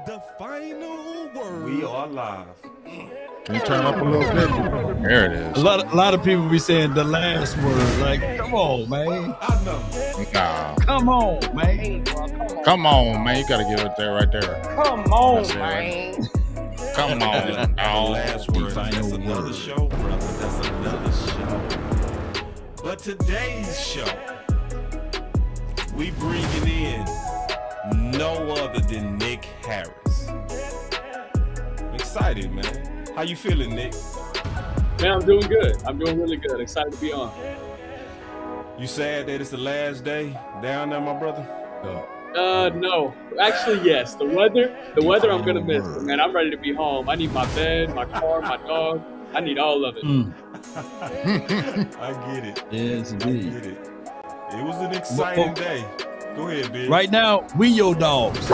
The final word. We are live. Can you turn up a little bit? There it is. A lot of people be saying the last word. Like, come on, man. I know. Nah. Come on, man. Come on, man. You gotta give it there, right there. Come on, That's it. man. Come on. The Oh, last word. final That's another word. show, brother. That's another show. But today's show, we bringing in no other than Nick Harris. I'm excited, man. How you feeling, Nick? Man, I'm doing good. I'm doing really good. Excited to be on. You sad that it's the last day down there, my brother? No. Actually, yes. The weather I'm gonna miss. But man, I'm ready to be home. I need my bed, my car, my dog. I need all of it. I get it. Yes, I indeed. get it. It was an exciting day. Go ahead, Big. Right now, we your dogs.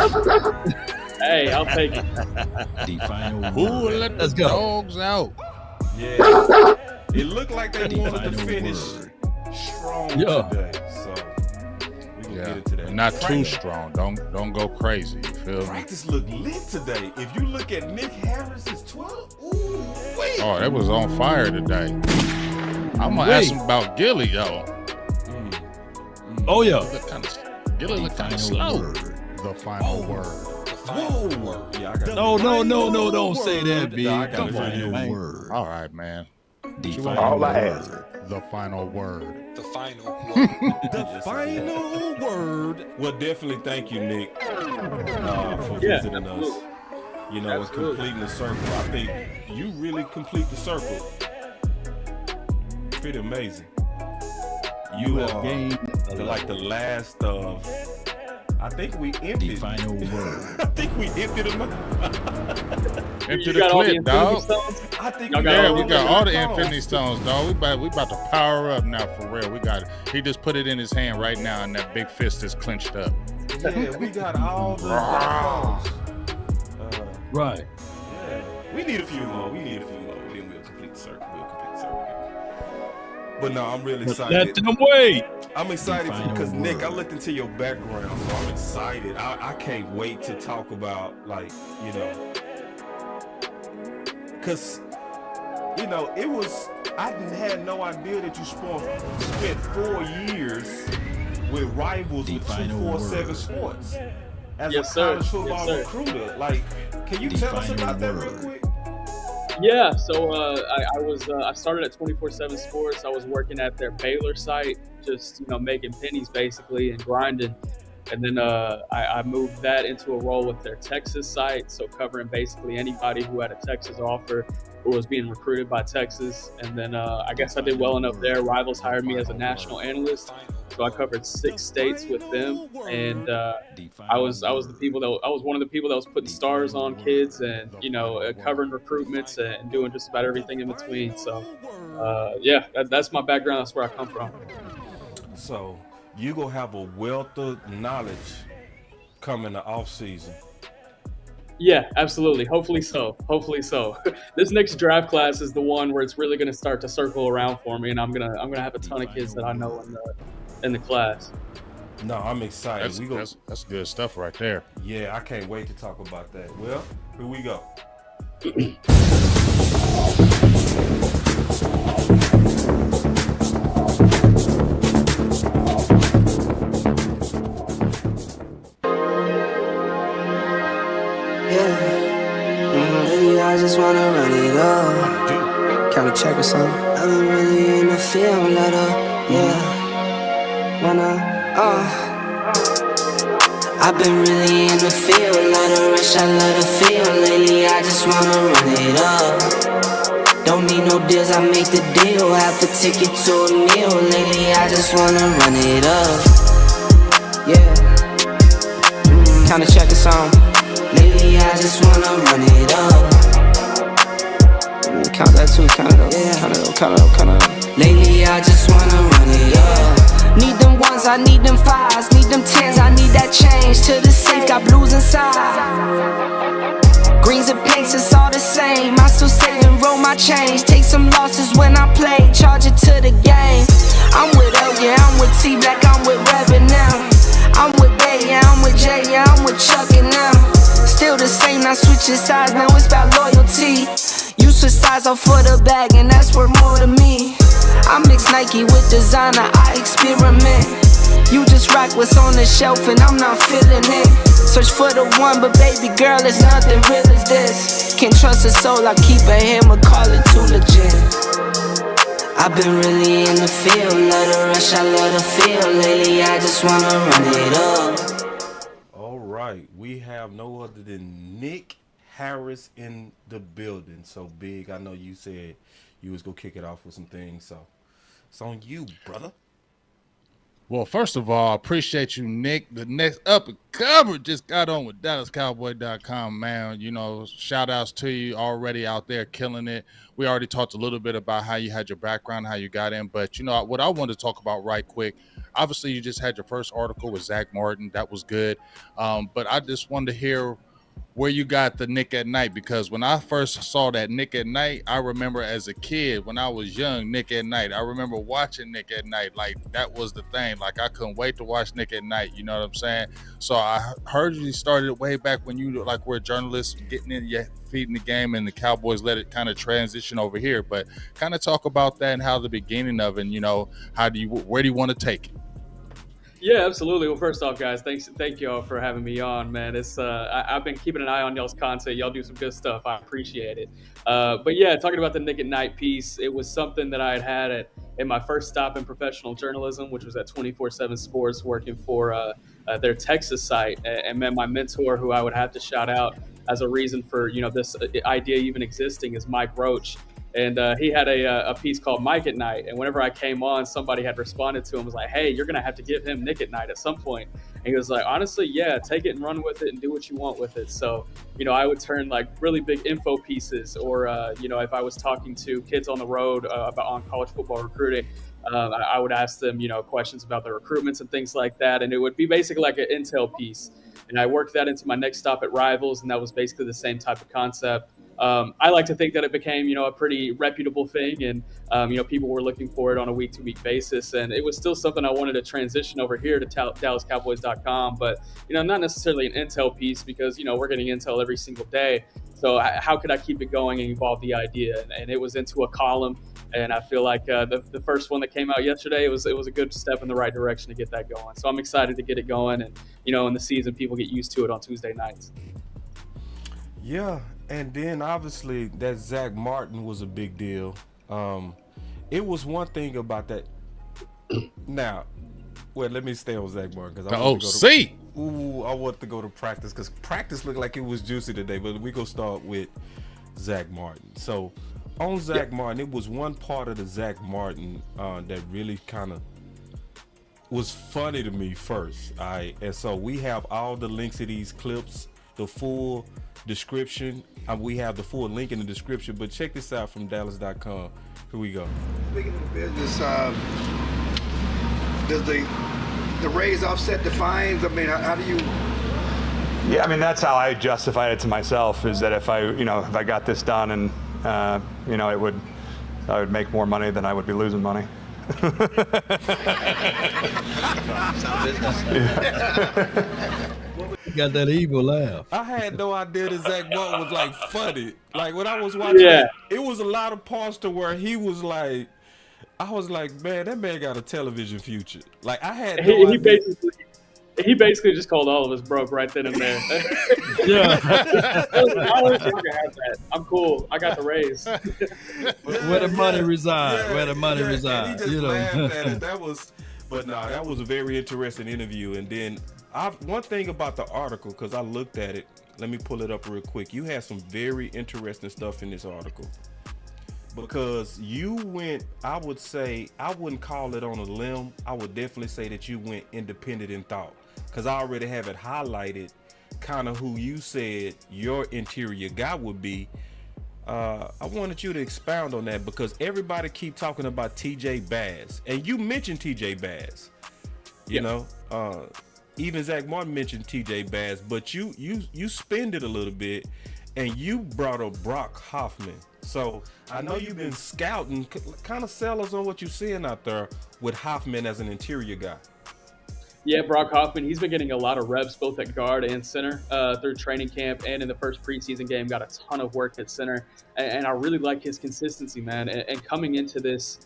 Hey, I'll take it. The final who word. let the Let's go. dogs out? Yeah. It looked like they The wanted to final finish word. strong Yeah. today. So we can Yeah, get into that. not too Practice- strong. Don't go crazy. You feel me? Practice looked lit today. If you look at Nick Harris's 12, ooh, wait. Oh, that was on fire today. I'm gonna ask him about Gilly though. Oh yeah. Gilly look kind of slow. The final word. Whoa. Yeah, I got No, don't say that, B. Nah, I got Come it on, right here. man. Word. All right, man. The You final all I word. ask. The final word. The final word. The final word. Well, definitely thank you, Nick, for Yeah, visiting us. absolutely. You know, and Absolutely. completing the circle. I think you really complete the circle. Pretty amazing. You are Game like the last of. I think we the emptied. final word. I think we emptied them. Into You the got all the clip, Infinity dog. Stones? I think Y'all got Yeah, all we the got all the Stones. Infinity Stones, dog. We about to power up now for real. We got it. He just put it in his hand right now, and that big fist is clenched up. Yeah, we got all the stones. Right. Yeah. We need a few more. Then we'll complete the circle. But no, I'm really Let excited. them wait. I'm excited Final because Nick, I word. looked into your background, so I'm excited. I can't wait to talk about, like, you know, because, you know, it was, I had no idea that you spent 4 years with Rivals The with final 247 word. Sports as Yes, a sir. college football Yes, sir. recruiter. Like, can you The tell us final about that real word. quick? Yeah, so I started at 24/7 Sports. I was working at their Baylor site, just making pennies basically and grinding. And then I moved that into a role with their Texas site, so covering basically anybody who had a Texas offer or was being recruited by Texas. And then I guess I did well enough there. Rivals hired me as a national analyst, so I covered 6 states with them. And I was one of the people that was putting stars on kids and covering recruitments and doing just about everything in between. So that's my background. That's where I come from. So you gonna have a wealth of knowledge coming the off season. Yeah, absolutely. Hopefully so. This next draft class is the one where it's really going to start to circle around for me, and I'm gonna have a ton of kids that I know in the class. No, I'm excited. That's good stuff right there. Yeah, I can't wait to talk about that. Well, here we go. Lately I just wanna run it up. Kinda check or something. I've been really in the field, let up, yeah. I've been really in the field, let her rush, I let her feel. Lately I just wanna run it up. Don't need no deals, I make the deal. Half a ticket to a meal. Lately I just wanna run it up. Yeah. Kinda check or something. Lately I just wanna run it up. Count that too, count it up, count it up. Lately I just wanna run it up. Need them ones, I need them fives, need them tens, I need that change. To the safe, got blues inside. Greens and pinks, it's all the same. I still save and roll my change. Take some losses when I play, charge it to the game. I'm with L, yeah, I'm with T Black, I'm with Reverend now. I'm with Bay, yeah, I'm with Jay, yeah, I'm with Chuck and now. Still still the same, not switching sides, now it's about loyalty. You switch sides off for the bag, and that's worth more to me. I mix Nike with designer, I experiment. You just rock what's on the shelf, and I'm not feeling it. Search for the one, but baby girl, it's nothing real as this. Can't trust a soul, I keep a hammer, call it too legit. I've been really in the field, love the rush, I love the feel. Lately, I just wanna run it up. All right, we have no other than Nick Harris in the building. So Big, I know you said you was gonna kick it off with some things, so it's on you, brother. Well, first of all, I appreciate you, Nick. The next up and comer just got on with DallasCowboy.com, man. You know, shout outs to you already out there killing it. We already talked a little bit about how you had your background, how you got in. But, you know, what I wanted to talk about right quick, obviously you just had your first article with Zach Martin. That was good. But I just wanted to hear where you got the Nick at Night, because when I first saw that Nick at Night, I remember as a kid when I was young, Nick at Night. I remember watching Nick at Night. Like, that was the thing. Like, I couldn't wait to watch Nick at Night. You know what I'm saying? So I heard you started way back when you like were a journalist, getting in your feet in the game, and the Cowboys let it kind of transition over here. But kind of talk about that and how the beginning of it, and, you know, where do you want to take it? Yeah, absolutely. Well, first off, guys, thank y'all for having me on, man. It's I've been keeping an eye on y'all's content. Y'all do some good stuff. I appreciate it. But yeah, talking about the Nick at Night piece, it was something that I had in my first stop in professional journalism, which was at 24/7 Sports, working for their Texas site, and met my mentor, who I would have to shout out as a reason for this idea even existing, is Mike Roach. And he had a piece called Mike at Night. And whenever I came on, somebody had responded to him, was like, hey, you're going to have to give him Nick at Night at some point. And he was like, honestly, yeah, take it and run with it and do what you want with it. So, I would turn like really big info pieces, or, if I was talking to kids on the road on college football recruiting, I would ask them, questions about their recruitments and things like that. And it would be basically like an intel piece. And I worked that into my next stop at Rivals, and that was basically the same type of concept. I like to think that it became, a pretty reputable thing, and, people were looking for it on a week-to-week basis, and it was still something I wanted to transition over here to DallasCowboys.com, but, not necessarily an intel piece, because, we're getting intel every single day. So how could I keep it going and evolve the idea? And it was into a column, and I feel like the first one that came out yesterday, it was a good step in the right direction to get that going. So I'm excited to get it going, and, in the season, people get used to it on Tuesday nights. Yeah, and then obviously that Zach Martin was a big deal. It was one thing about that. Now, let me stay on Zach Martin, because I want to go to practice, because practice looked like it was juicy today. But we gonna start with Zach Martin. So on Zach Martin, it was one part of the Zach Martin that really kind of was funny to me first. And so we have all the links to these clips, the full description. We have the full link in the description, but check this out from Dallas.com. Here we go. Speaking of the business, does the raise offset the fines? I mean, how do you? Yeah, I mean, that's how I justified it to myself, is that if I got this done, and I would make more money than I would be losing money. Got that evil laugh. I had no idea that Zach Martin was like funny. Like when I was watching it was a lot of parts to where he was like, I was like, man, that man got a television future. Like I had no idea. He basically just called all of us broke right then and there. Yeah. I'm cool. I got the raise. Where the money reside. Where the money reside. He just laughed at it. That was a very interesting interview. And then one thing about the article, because I looked at it, let me pull it up real quick. You had some very interesting stuff in this article. Because you went, I would say, I wouldn't call it on a limb. I would definitely say that you went independent in thought. Because I already have it highlighted, kind of who you said your interior guy would be. I wanted you to expound on that, because everybody keep talking about TJ Bass. And you mentioned TJ Bass. You know, even Zach Martin mentioned TJ Bass, but you spend it a little bit, and you brought up Brock Hoffman. So I know you've been scouting. Kind of sell us on what you're seeing out there with Hoffman as an interior guy. Yeah, Brock Hoffman, he's been getting a lot of reps both at guard and center through training camp, and in the first preseason game, got a ton of work at center. And I really like his consistency, man. And coming into this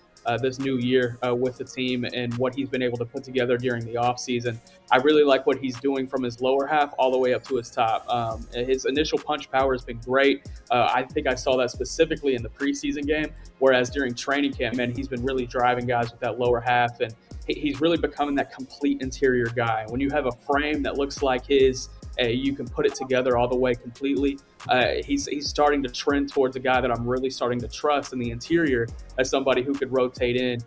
new year with the team and what he's been able to put together during the offseason, I really like what he's doing from his lower half all the way up to his top. His initial punch power has been great. I think I saw that specifically in the preseason game, whereas during training camp, man, he's been really driving guys with that lower half, and he's really becoming that complete interior guy. When you have a frame that looks like his, you can put it together all the way completely. He's starting to trend towards a guy that I'm really starting to trust in the interior as somebody who could rotate in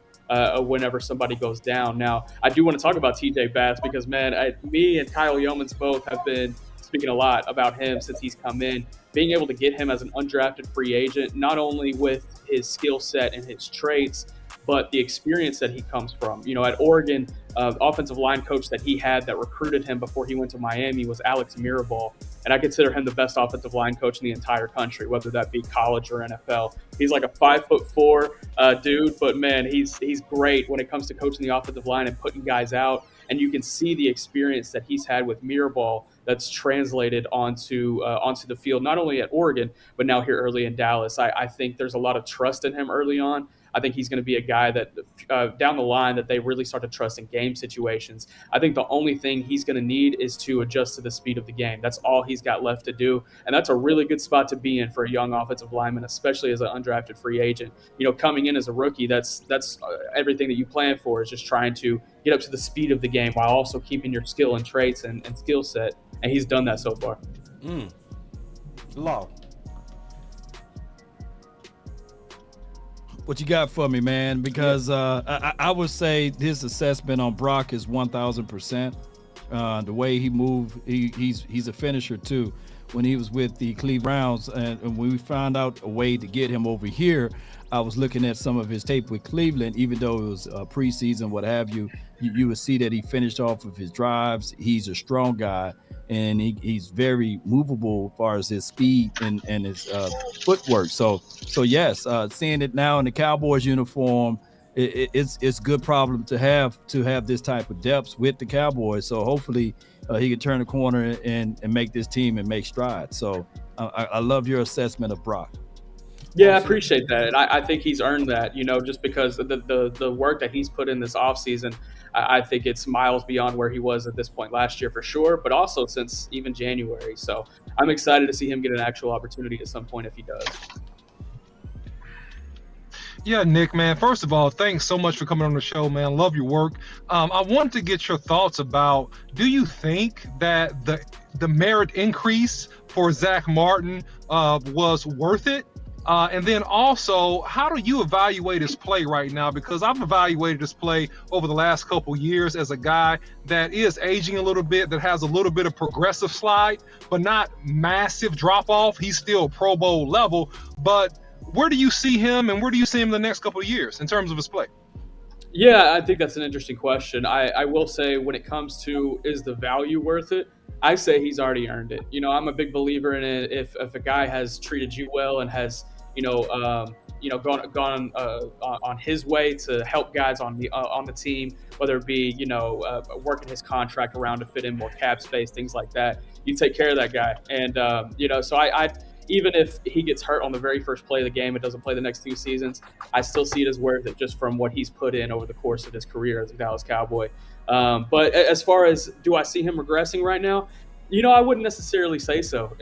whenever somebody goes down. Now, I do want to talk about TJ Bass because, man, me and Kyle Yeomans both have been speaking a lot about him since he's come in. Being able to get him as an undrafted free agent, not only with his skill set and his traits, but the experience that he comes from. You know, at Oregon, offensive line coach that he had that recruited him before he went to Miami was Alex Mirabal. And I consider him the best offensive line coach in the entire country, whether that be college or NFL. He's like a 5'4" dude, but man, he's great when it comes to coaching the offensive line and putting guys out. And you can see the experience that he's had with Mirabal that's translated onto the field, not only at Oregon, but now here early in Dallas. I think there's a lot of trust in him early on. I think he's going to be a guy that down the line that they really start to trust in game situations. I think the only thing he's going to need is to adjust to the speed of the game. That's all he's got left to do. And that's a really good spot to be in for a young offensive lineman, especially as an undrafted free agent. You know, coming in as a rookie, that's everything that you plan for, is just trying to get up to the speed of the game while also keeping your skill and traits and skill set. And he's done that so far. Law. What you got for me, man? Because I would say his assessment on Brock is 1,000%. The way he moved, he's a finisher too. When he was with the Cleveland Browns, and when we found out a way to get him over here, I was looking at some of his tape with Cleveland. Even though it was preseason, what have you, you would see that he finished off of his drives. He's a strong guy, and he's very movable as far as his speed and his footwork. So yes, seeing it now in the Cowboys uniform, it's good problem to have this type of depth with the Cowboys. So hopefully he can turn the corner and make this team and make strides. So I love your assessment of Brock. Yeah, I appreciate that. And I think he's earned that, you know, just because of the work that he's put in this offseason. I think it's miles beyond where he was at this point last year for sure, but also since even January. So I'm excited to see him get an actual opportunity at some point if he does. Yeah, Nick, man, first of all, thanks so much for coming on the show, man. Love your work. I want to get your thoughts about, do you think that the merit increase for Zach Martin was worth it? And then also, how do you evaluate his play right now? Because I've evaluated his play over the last couple years as a guy that is aging a little bit, that has a little bit of progressive slide, but not massive drop off. He's still Pro Bowl level, but where do you see him, and where do you see him in the next couple of years in terms of his play? Yeah, I think that's an interesting question. I will say, when it comes to is the value worth it, I say he's already earned it. You know, I'm a big believer in it. If a guy has treated you well and has gone on his way to help guys on the team, whether it be working his contract around to fit in more cap space, things like that, you take care of that guy. And so I even if he gets hurt on the very first play of the game and doesn't play the next 2 seasons, I still see it as worth it just from what he's put in over the course of his career as a Dallas Cowboy. But as far as, do I see him regressing right now? I wouldn't necessarily say so.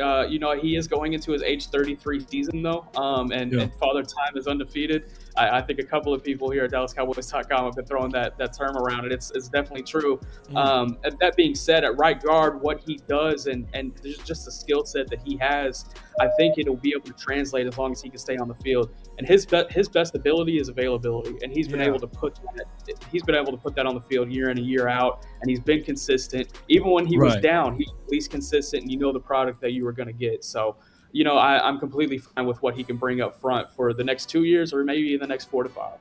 He is going into his age 33 season, though, and Father Time is undefeated. I think a couple of people here at DallasCowboys.com have been throwing that term around, and it's definitely true. And that being said, at right guard, what he does and just the skill set that he has, I think it'll be able to translate as long as he can stay on the field. And his best ability is availability, and he's been able to put that on the field year in and year out, and he's been consistent. Even when he was down, he's at least consistent, and the product that you were going to get. So, I'm completely fine with what he can bring up front for the next 2 years or maybe the next 4 to 5.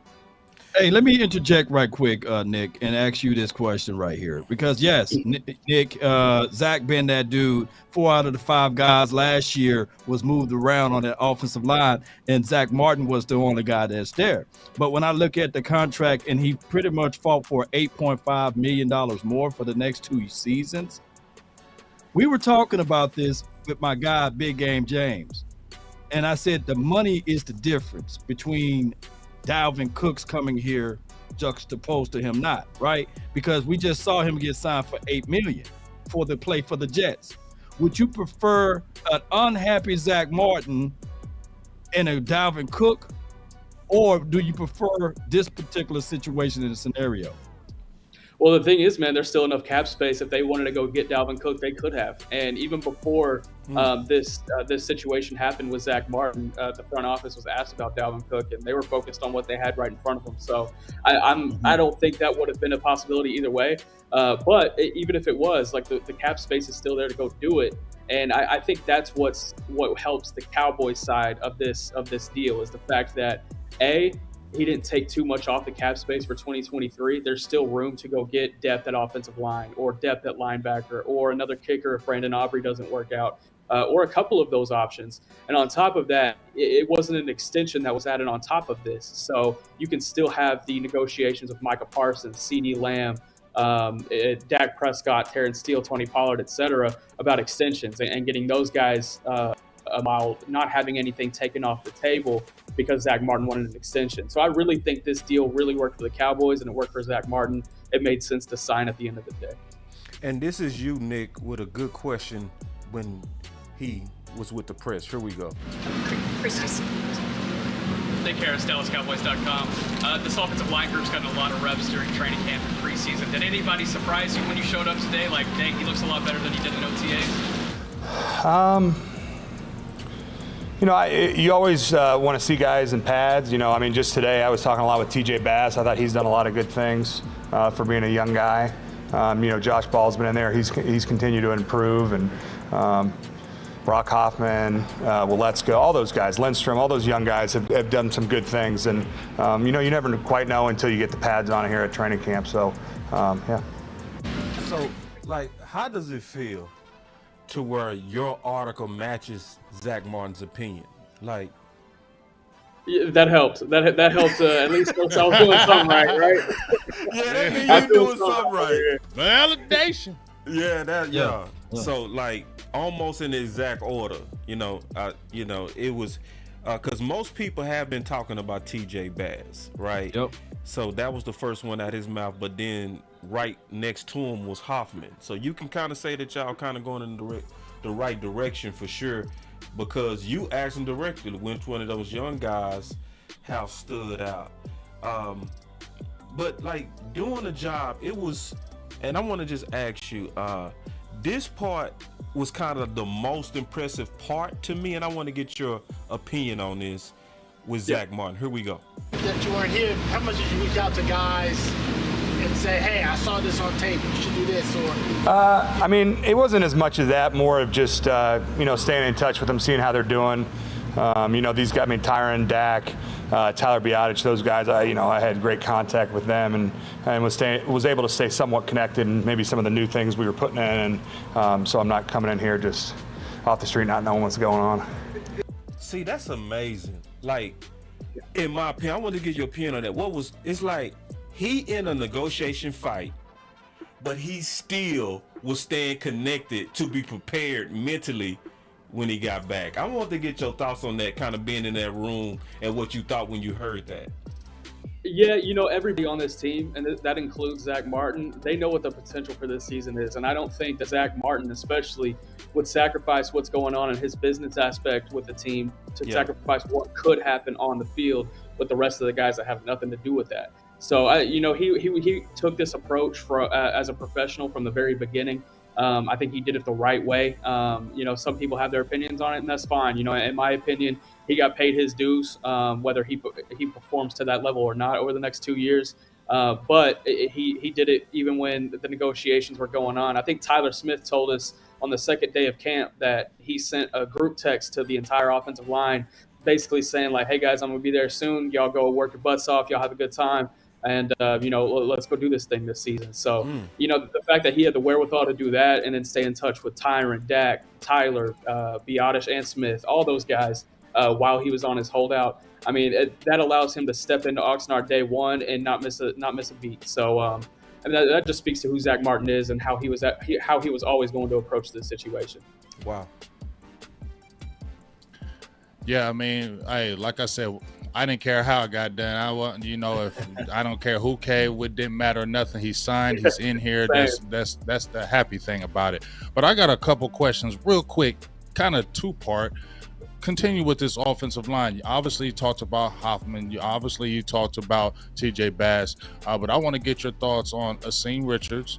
Hey, let me interject right quick, Nick, and ask you this question right here. Because yes, Nick, Zach been that dude. 4 out of the 5 guys last year was moved around on that offensive line, and Zach Martin was the only guy that's there. But when I look at the contract, and he pretty much fought for $8.5 million more for the next 2 seasons. We were talking about this with my guy, Big Game James. And I said the money is the difference between Dalvin Cook's coming here juxtaposed to him not, right? Because we just saw him get signed for $8 million for the play for the Jets. Would you prefer an unhappy Zach Martin and a Dalvin Cook, or do you prefer this particular situation in the scenario? Well, the thing is, man, there's still enough cap space. If they wanted to go get Dalvin Cook, they could have. And even before this situation happened with Zach Martin, the front office was asked about Dalvin Cook, and they were focused on what they had right in front of them. So I don't think that would have been a possibility either way. But even if it was, like the cap space is still there to go do it. And I think that's what helps the Cowboys side of this deal is the fact that he didn't take too much off the cap space for 2023. There's still room to go get depth at offensive line or depth at linebacker or another kicker if Brandon Aubrey doesn't work out, or a couple of those options. And on top of that, it wasn't an extension that was added on top of this. So you can still have the negotiations with Micah Parsons, CeeDee Lamb, Dak Prescott, Terence Steele, Tony Pollard, et cetera, about extensions and getting those guys while not having anything taken off the table because Zach Martin wanted an extension. So I really think this deal really worked for the Cowboys and it worked for Zach Martin. It made sense to sign at the end of the day. And this is you, Nick, with a good question when he was with the press. Here we go. Precise. Nick Harris, DallasCowboys.com. This offensive line group's gotten a lot of reps during training camp and preseason. Did anybody surprise you when you showed up today? Like, dang, he looks a lot better than he did in OTAs? You always want to see guys in pads. Just today I was talking a lot with TJ Bass. I thought he's done a lot of good things for being a young guy. Josh Ball's been in there. He's continued to improve. And Brock Hoffman, Waletzko, all those guys, Lindstrom, all those young guys have done some good things. And, you never quite know until you get the pads on here at training camp. So, yeah. So, how does it feel to where your article matches Zach Martin's opinion? Yeah, that helped. That helped at least I was doing something right? Yeah, that means you're doing something right. Validation. Yeah. So almost in the exact order, it was because most people have been talking about TJ Bass, right? Yep. So that was the first one out his mouth, but then right next to him was Hoffman. So you can kind of say that y'all kind of going in the right direction for sure, because you asked him directly which one of those young guys have stood out. But doing the job, it was, and I want to just ask you, this part was kind of the most impressive part to me, and I want to get your opinion on this with Zach Martin. Here we go. That you weren't here, how much did you reach out to guys and say, hey, I saw this on tape, you should do this? Or it wasn't as much of that, more of just, staying in touch with them, seeing how they're doing. These guys, Tyron, Dak, Tyler Biadasz, those guys, I had great contact with them and was able to stay somewhat connected and maybe some of the new things we were putting in. And so I'm not coming in here just off the street not knowing what's going on. See, that's amazing. In my opinion, I want to get your opinion on that. It's like he in a negotiation fight, but he still was staying connected to be prepared mentally when he got back. I want to get your thoughts on that, kind of being in that room and what you thought when you heard that. Yeah, everybody on this team, and that includes Zach Martin, they know what the potential for this season is. And I don't think that Zach Martin especially would sacrifice what's going on in his business aspect with the team to sacrifice what could happen on the field with the rest of the guys that have nothing to do with that. So, he took this approach as a professional from the very beginning. I think he did it the right way. Some people have their opinions on it, and that's fine. In my opinion, he got paid his dues, whether he performs to that level or not over the next 2 years. But he did it even when the negotiations were going on. I think Tyler Smith told us on the second day of camp that he sent a group text to the entire offensive line, basically saying hey guys, I'm gonna be there soon. Y'all go work your butts off. Y'all have a good time. and let's go do this thing this season. So the fact that he had the wherewithal to do that, and then stay in touch with Tyron, Dak, Tyler, Biotish, and Smith, all those guys while he was on his holdout. I mean, that allows him to step into Oxnard day one and not miss a beat. So that just speaks to who Zach Martin is and how he was always going to approach this situation. Wow. Yeah, I mean, like I said, I didn't care how it got done. I want, if I don't care who came, it didn't matter nothing. He signed, he's in here. That's the happy thing about it. But I got a couple questions real quick, kind of two-part. Continue with this offensive line. Obviously, you talked about Hoffman. You talked about TJ Bass. But I want to get your thoughts on Asim Richards.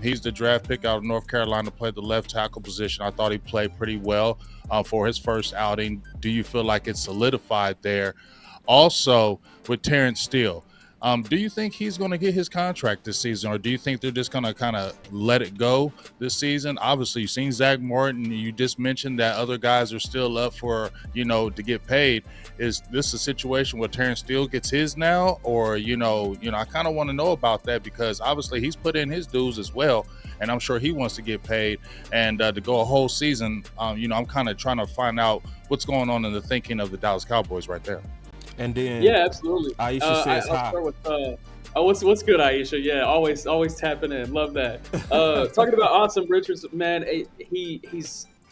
He's the draft pick out of North Carolina, played the left tackle position. I thought he played pretty well for his first outing. Do you feel like it's solidified there? Also, with Terence Steele, do you think he's going to get his contract this season, or do you think they're just going to kind of let it go this season? Obviously, you've seen Zach Martin. You just mentioned that other guys are still up for, to get paid. Is this a situation where Terence Steele gets his now, or, I kind of want to know about that, because obviously he's put in his dues as well, and I'm sure he wants to get paid. And to go a whole season, I'm kind of trying to find out what's going on in the thinking of the Dallas Cowboys right there. And then absolutely. Aisha says hi. I'll start with, what's good, Aisha? Yeah, always tapping in. Love that. Talking about Asim Richards, man, it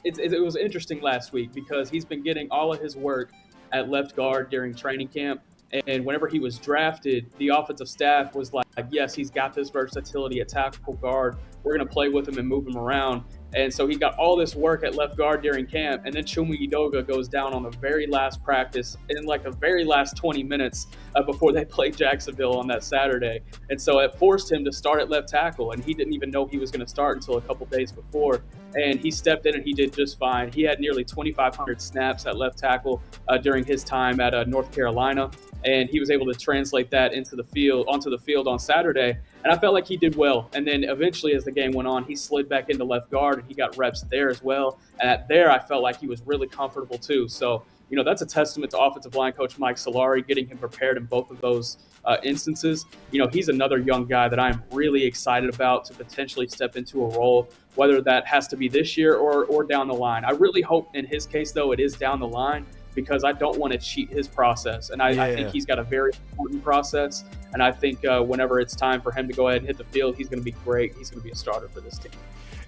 was interesting last week because he's been getting all of his work at left guard during training camp. And whenever he was drafted, the offensive staff was like, yes, he's got this versatility at tackle guard. We're going to play with him and move him around. And so he got all this work at left guard during camp. And then Chuma Edoga goes down on the very last practice in like the very last 20 minutes before they played Jacksonville on that Saturday. And so it forced him to start at left tackle. And he didn't even know he was going to start until a couple days before. And he stepped in and he did just fine. He had nearly 2,500 snaps at left tackle during his time at North Carolina. And he was able to translate that onto the field on Saturday. And I felt like he did well. And then eventually, as the game went on, he slid back into left guard and he got reps there as well. And I felt like he was really comfortable too. So, that's a testament to offensive line coach Mike Solari, getting him prepared in both of those instances. He's another young guy that I'm really excited about to potentially step into a role, whether that has to be this year or down the line. I really hope in his case, though, it is down the line, because I don't want to cheat his process. And I think he's got a very important process. And I think whenever it's time for him to go ahead and hit the field, he's going to be great. He's going to be a starter for this team.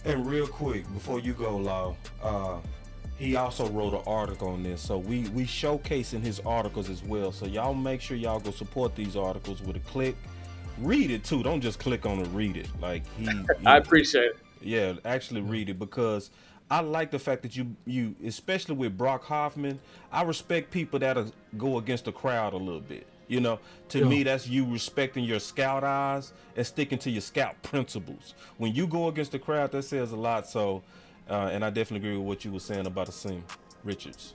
And real quick, before you go, Lau, he also wrote an article on this. So we showcase in his articles as well. So y'all make sure y'all go support these articles with a click. Read it too. Don't just click on it, read it. Like I appreciate it. Yeah, actually read it, because I like the fact that you especially with Brock Hoffman, I respect people that'll go against the crowd a little bit. To me, that's you respecting your scout eyes and sticking to your scout principles. When you go against the crowd, that says a lot. So, and I definitely agree with what you were saying about Asim Richards.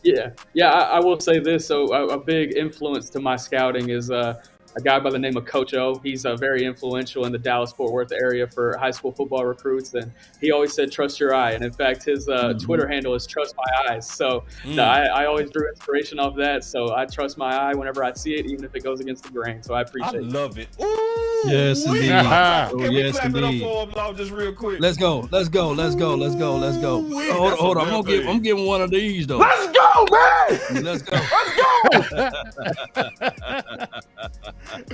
Yeah. I will say this. So a big influence to my scouting is a guy by the name of Coach O. He's very influential in the Dallas-Fort Worth area for high school football recruits, and he always said, trust your eye. And in fact, his Twitter handle is trust my eyes. So I always drew inspiration off that. So I trust my eye whenever I see it, even if it goes against the grain. So I appreciate it. I love it. Ooh, yes, indeed. Can we yes, clap indeed. it up for him, Lau, just real quick? Let's go. Hold on. I'm getting one of these though. Let's go, man. Let's go.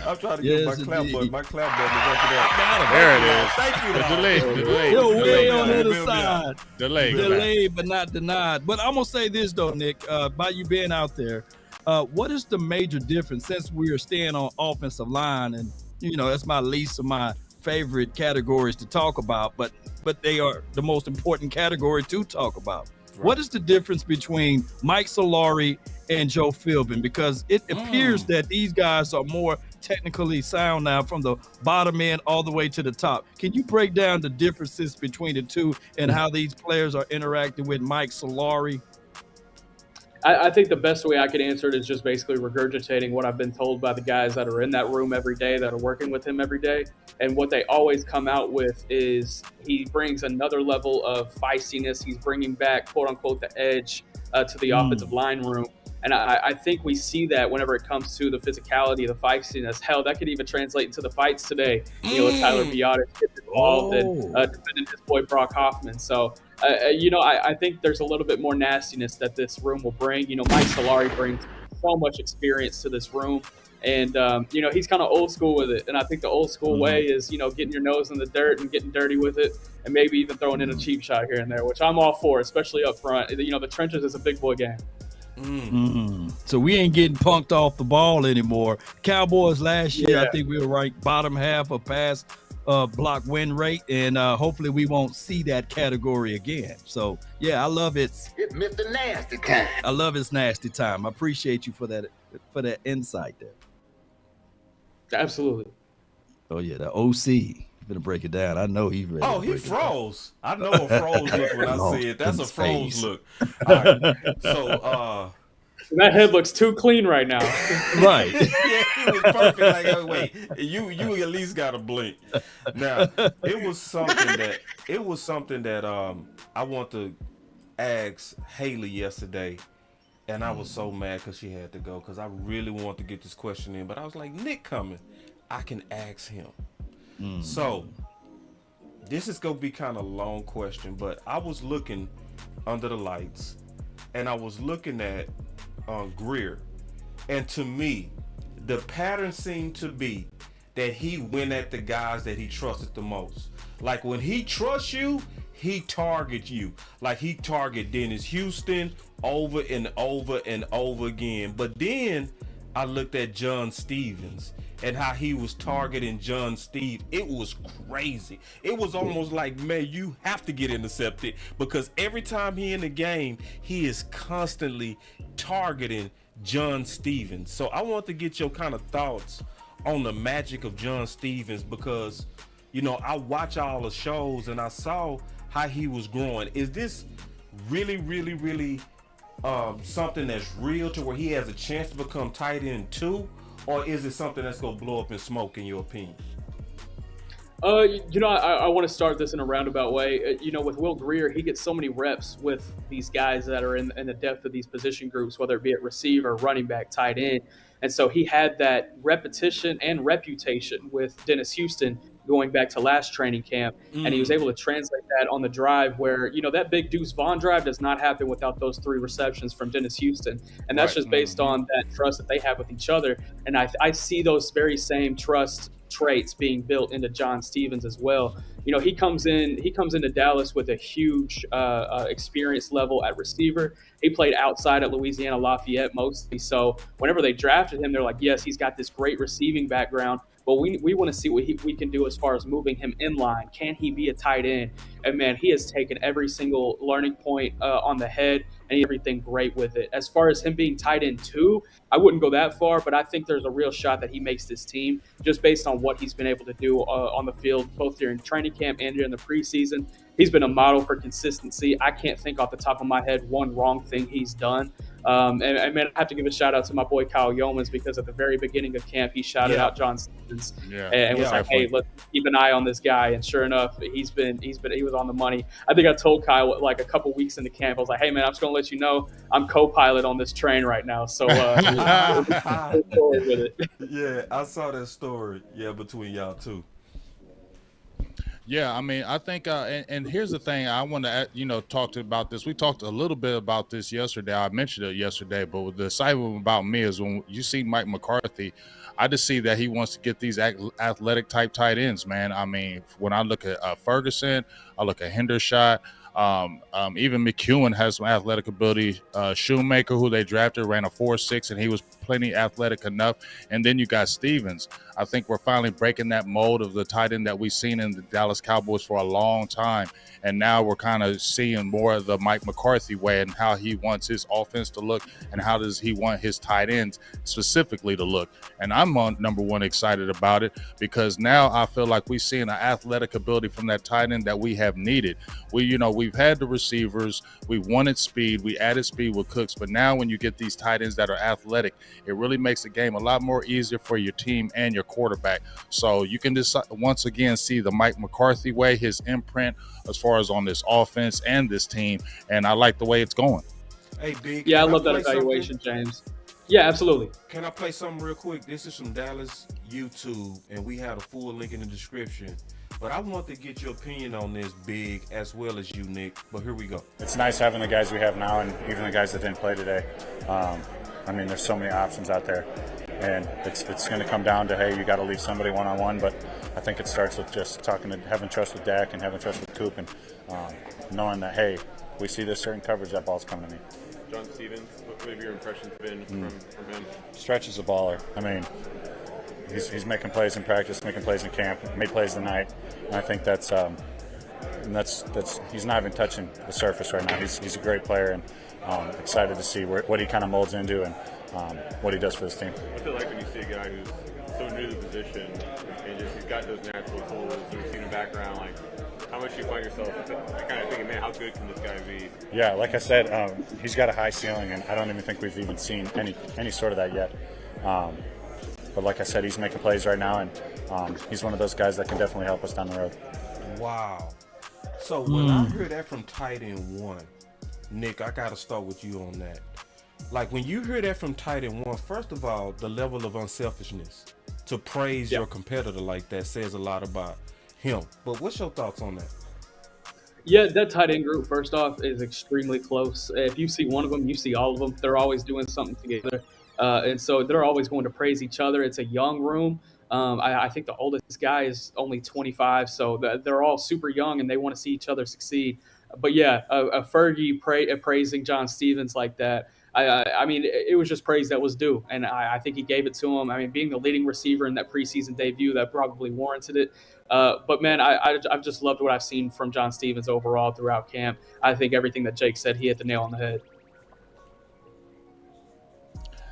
I'm trying to get my clap button. My clap button is up there. There it is. Thank you, Lau. Delay. Yo, way on the other side. Delay, but not denied. But I'm gonna say this though, Nick. By you being out there, what is the major difference, since we are staying on offensive line, and that's my least of my favorite categories to talk about, but they are the most important category to talk about. Right. What is the difference between Mike Solari and Joe Philbin? Because it appears that these guys are more technically sound now, from the bottom end all the way to the top. Can you break down the differences between the two and how these players are interacting with Mike Solari? I think the best way I could answer it is just basically regurgitating what I've been told by the guys that are in that room every day, that are working with him every day. And what they always come out with is he brings another level of feistiness. He's bringing back, quote unquote, the edge to the offensive line room. And I think we see that whenever it comes to the physicality, the feistiness. Hell, that could even translate into the fights today. With Tyler Biotis gets involved and defending his boy Brock Hoffman. So, I think there's a little bit more nastiness that this room will bring. Mike Solari brings so much experience to this room. And, he's kind of old school with it. And I think the old school way is, getting your nose in the dirt and getting dirty with it, and maybe even throwing in a cheap shot here and there, which I'm all for, especially up front. The trenches is a big boy game. So we ain't getting punked off the ball anymore. Cowboys last year, Yeah. I think we were ranked bottom half of pass block win rate, and hopefully we won't see that category again. So yeah, I love it. It's Mr. Nasty time. I love it's nasty time. I appreciate you for that insight there. Absolutely. Oh yeah, the OC. Gonna break it down. I know he's ready. Oh, he froze. I know a froze look when I see it. That's a froze face. look. All right. So, That head looks too clean right now. Right. yeah, he was perfect. Like, oh, wait, you at least got to blink. Now, it was something that I want to ask Haley yesterday, and I was so mad because she had to go, because I really want to get this question in, but I was like, Nick coming, I can ask him. So this is gonna be kind of a long question, but I was looking under the lights, and I was looking at Greer, and to me, the pattern seemed to be that he went at the guys that he trusted the most. Like when he trusts you, he targets you. Like he targeted Dennis Houston over and over and over again. But then I looked at John Stevens and how he was targeting John Steve. It was crazy. It was almost like, man, you have to get intercepted, because every time he in the game, he is constantly targeting John Stevens. So I want to get your kind of thoughts on the magic of John Stevens, because, I watch all the shows and I saw how he was growing. Is this really, really, really something that's real to where he has a chance to become tight end too? Or is it something that's going to blow up in smoke, in your opinion? I want to start this in a roundabout way. With Will Greer, he gets so many reps with these guys that are in the depth of these position groups, whether it be at receiver, running back, tight end. And so he had that repetition and reputation with Dennis Houston going back to last training camp. And he was able to translate that on the drive where, that big Deuce Vaughn drive does not happen without those 3 receptions from Dennis Houston. And that's just based on that trust that they have with each other. And I see those very same trust traits being built into John Stevens as well. He comes into Dallas with a huge experience level at receiver. He played outside at Louisiana Lafayette mostly. So whenever they drafted him, they're like, yes, he's got this great receiving background, but we want to see what we can do as far as moving him in line. Can he be a tight end? And man, he has taken every single learning point on the head, and everything great with it. As far as him being tight end 2, I wouldn't go that far, but I think there's a real shot that he makes this team just based on what he's been able to do on the field, both during training camp and during the preseason. He's been a model for consistency. I can't think off the top of my head one wrong thing he's done. And man, I have to give a shout out to my boy Kyle Yeomans, because at the very beginning of camp, he shouted out John Stevens and was like, "Hey, let's keep an eye on this guy." And sure enough, he was on the money. I think I told Kyle like a couple weeks into camp, I was like, "Hey man, I'm just gonna let you know I'm co-pilot on this train right now." So with it. Yeah, I saw that story. Yeah, between y'all too. Yeah, I mean, I think, and here's the thing, I want to, talk about this. We talked a little bit about this yesterday. I mentioned it yesterday, but the excitement about me is when you see Mike McCarthy, I just see that he wants to get these athletic type tight ends, man. I mean, when I look at Ferguson, I look at Hendershot, even McEwen has some athletic ability. Shoemaker, who they drafted, ran a 4.6, and he was plenty athletic enough. And then you got Stevens. I think we're finally breaking that mold of the tight end that we've seen in the Dallas Cowboys for a long time. And now we're kind of seeing more of the Mike McCarthy way and how he wants his offense to look and how does he want his tight ends specifically to look. And I'm number one excited about it, because now I feel like we're seeing an athletic ability from that tight end that we have needed. We've had the receivers, we wanted speed, we added speed with Cooks, but now when you get these tight ends that are athletic, it really makes the game a lot more easier for your team and your quarterback. So you can just once again see the Mike McCarthy way, his imprint as far as on this offense and this team, and I like the way it's going. Hey, Big. Yeah, I can love that play something? evaluation, James. Yeah, absolutely. Can I play something real quick? This is from Dallas YouTube, and we had a full link in the description. But I want to get your opinion on this, Big, as well as you, Nick. But here we go. It's nice having the guys we have now, and even the guys that didn't play today. I mean, there's so many options out there, and it's going to come down to, hey, you got to leave somebody one-on-one. But I think it starts with just having trust with Dak and having trust with Coop, and knowing that, hey, we see this certain coverage, that ball's coming to me. John Stevens, what have your impressions been from him? Stretch is a baller. I mean, he's making plays in practice, making plays in camp, made plays tonight, and I think that's he's not even touching the surface right now. He's a great player, and excited to see what he kind of molds into and what he does for this team. What's it like when you see a guy who's so new to the position and he's got those natural tools and you've seen a background, like how much you find yourself kind of thinking, man, how good can this guy be? Yeah, like I said, he's got a high ceiling, and I don't even think we've even seen any sort of that yet. But like I said, he's making plays right now, and he's one of those guys that can definitely help us down the road. Wow. So when I heard that from tight end one, Nick, I got to start with you on that. Like when you hear that from tight end one, first of all, the level of unselfishness to praise your competitor like that says a lot about him. But what's your thoughts on that? Yeah, that tight end group, first off, is extremely close. If you see one of them, you see all of them. They're always doing something together. And so they're always going to praise each other. It's a young room. I think the oldest guy is only 25, so they're all super young and they want to see each other succeed. But yeah, a Fergie praising John Stevens like that, I mean, it was just praise that was due, and I think he gave it to him. I mean, being the leading receiver in that preseason debut, that probably warranted it. But man, I've just loved what I've seen from John Stevens overall throughout camp. I think everything that Jake said, he hit the nail on the head.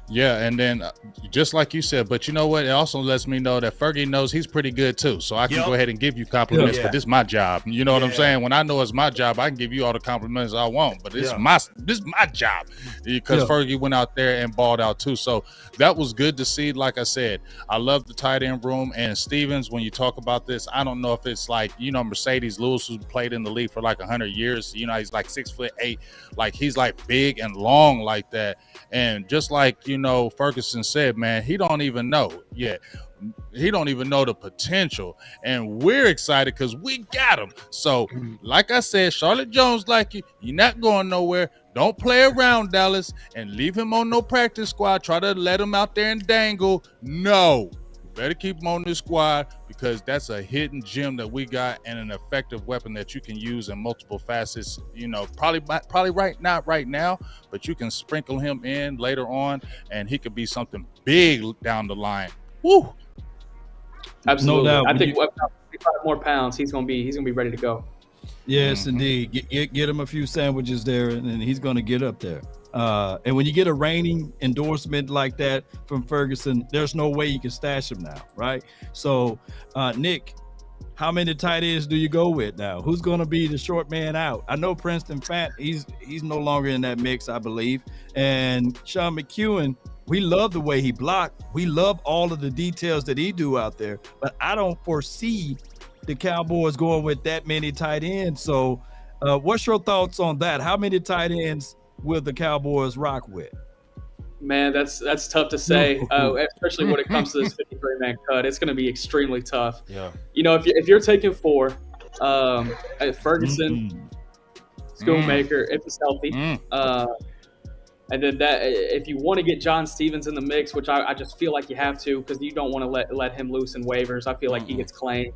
Yeah, and then just like you said, but you know what? It also lets me know that Fergie knows he's pretty good too. So I can go ahead and give you compliments, but this is my job. You know what I'm saying? When I know it's my job, I can give you all the compliments I want. But this is my job because Fergie went out there and balled out too. So that was good to see. Like I said, I love the tight end room. And Stevens, when you talk about this, I don't know if it's like, you know, Mercedes Lewis, who played in the league for like 100 years. You know, he's like 6'8", like he's like big and long like that. And just like, you know, Ferguson said, man, he don't even know yet. He don't even know the potential. And we're excited because we got him. So, like I said, Charlotte Jones like you. You're not going nowhere. Don't play around, Dallas, and leave him on no practice squad. Try to let him out there and dangle. No. Better keep him on this squad because that's a hidden gem that we got and an effective weapon that you can use in multiple facets. You know, probably not right now, but you can sprinkle him in later on, and he could be something big down the line. Woo! Absolutely. No doubt. I think 25 more pounds, he's gonna be ready to go. Yes, indeed. Get him a few sandwiches there, and then he's going to get up there. And when you get a reigning endorsement like that from Ferguson, there's no way you can stash him now, right? So, Nick, how many tight ends do you go with now? Who's going to be the short man out? I know Princeton Fant, he's no longer in that mix, I believe. And Sean McEwen, we love the way he blocked. We love all of the details that he do out there. But I don't foresee the Cowboys going with that many tight ends. So what's your thoughts on that? How many tight ends will the Cowboys rock with? Man, that's tough to say, especially when it comes to this 53-man cut. It's going to be extremely tough. Yeah. You know, if you're taking four, Ferguson, Schoonmaker, if he's healthy, and then that if you want to get John Stevens in the mix, which I just feel like you have to because you don't want to let him loose in waivers. I feel like he gets claimed.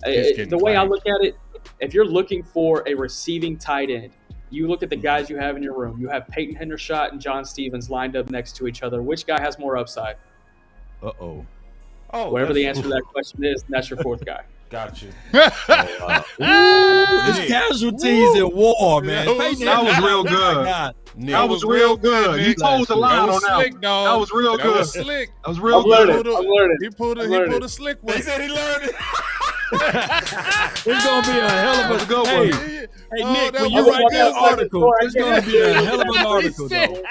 The way I look at it, if you're looking for a receiving tight end, you look at the guys you have in your room. You have Peyton Hendershot and John Stevens lined up next to each other. Which guy has more upside? Oh, whatever the answer to that question is, that's your fourth guy. Got you. It's casualties in war, man. That was real good. That was real good. You told the line on that. That was real good. That was slick. That was real good. I'm learning. He pulled a slick one. He said he learned it. It's gonna be a hell of a good one. Hey, Nick, when you write that article, it's gonna be a hell of an article, though.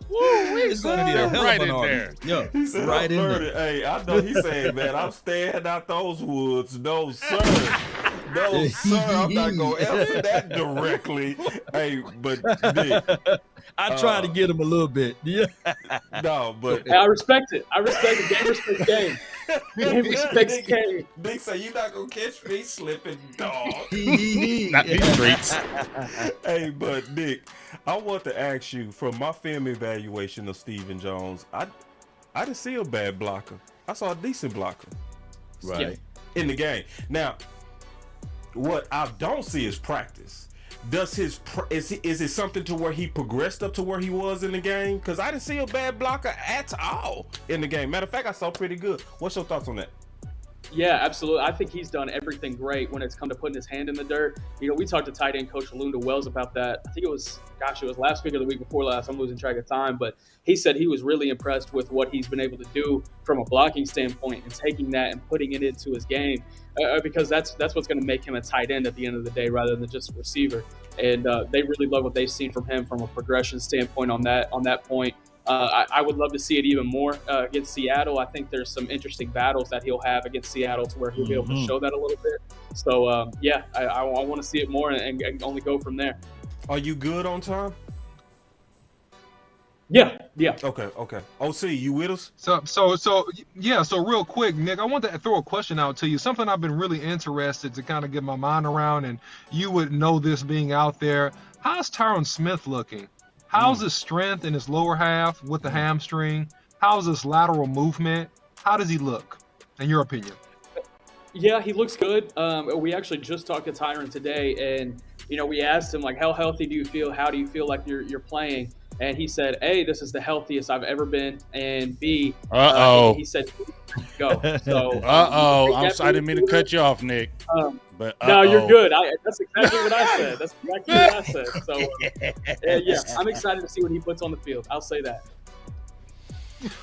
It's gonna be a hell of an article. Yeah, he said, right in there. Hey, I know he's saying, man, I'm staying out those woods. No, sir. No, sir, I'm not gonna answer that directly. Hey, but Nick, I tried to get him a little bit. Yeah. no, but I respect it. I respect it. Game respects game. Game respects game. Nick say you not gonna catch me slipping, dog. Not these streets. Hey, but Nick, I want to ask you from my film evaluation of Stephen Jones. I didn't see a bad blocker. I saw a decent blocker. Right. In the game. Now, what I don't see is practice. Does is it something to where he progressed up to where he was in the game? Because I didn't see a bad blocker at all in the game. Matter of fact, I saw pretty good. What's your thoughts on that? Yeah, absolutely. I think he's done everything great when it's come to putting his hand in the dirt. You know, we talked to tight end coach Lunda Wells about that. I think it was last week or the week before last. I'm losing track of time, but he said he was really impressed with what he's been able to do from a blocking standpoint and taking that and putting it into his game because that's what's going to make him a tight end at the end of the day rather than just a receiver. And they really love what they've seen from him from a progression standpoint on that point. I would love to see it even more against Seattle. I think there's some interesting battles that he'll have against Seattle to where he'll be able to show that a little bit. So, I want to see it more and only go from there. Are you good on time? Yeah. Okay. OC, you with us? So real quick, Nick, I want to throw a question out to you. Something I've been really interested to kind of get my mind around, and you would know this being out there. How's Tyron Smith looking? How's his strength in his lower half with the hamstring? How's his lateral movement? How does he look, in your opinion? Yeah, he looks good. We actually just talked to Tyron today, and we asked him how healthy do you feel? How do you feel like you're playing? And he said, A, this is the healthiest I've ever been, and B, he said, go. So, I didn't mean to cut you off, Nick. But no, you're good. That's exactly what I said. That's exactly what I said. So, I'm excited to see what he puts on the field. I'll say that.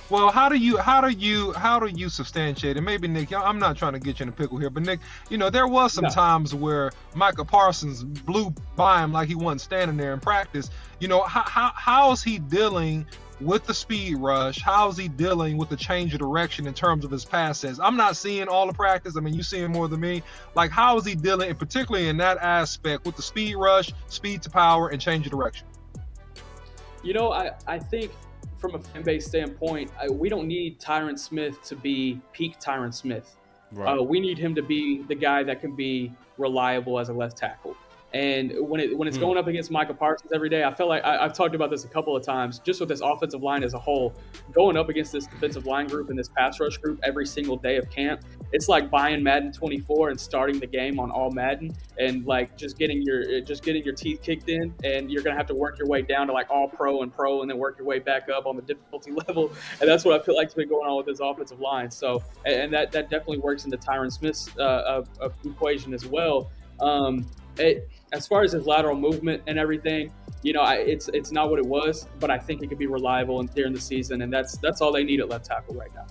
Well, how do you substantiate it? Maybe Nick, I'm not trying to get you in a pickle here, but Nick, there was some times where Micah Parsons blew by him like he wasn't standing there in practice. How is he dealing with the speed rush? How is he dealing with the change of direction in terms of his passes? I'm not seeing all the practice. I mean, you're seeing more than me. How is he dealing, and particularly in that aspect, with the speed rush, speed to power, and change of direction? I think from a fan base standpoint, we don't need Tyron Smith to be peak Tyron Smith. Right. We need him to be the guy that can be reliable as a left tackle. And when it's going up against Micah Parsons every day, I feel like I've talked about this a couple of times, just with this offensive line as a whole, going up against this defensive line group and this pass rush group every single day of camp. It's like buying Madden 24 and starting the game on all Madden and just getting your teeth kicked in, and you're gonna have to work your way down to all pro, and then work your way back up on the difficulty level. And that's what I feel like's been going on with this offensive line. So, and that definitely works into Tyron Smith's equation as well. As far as his lateral movement and everything, it's not what it was, but I think it could be reliable during the season, and that's all they need at left tackle right now.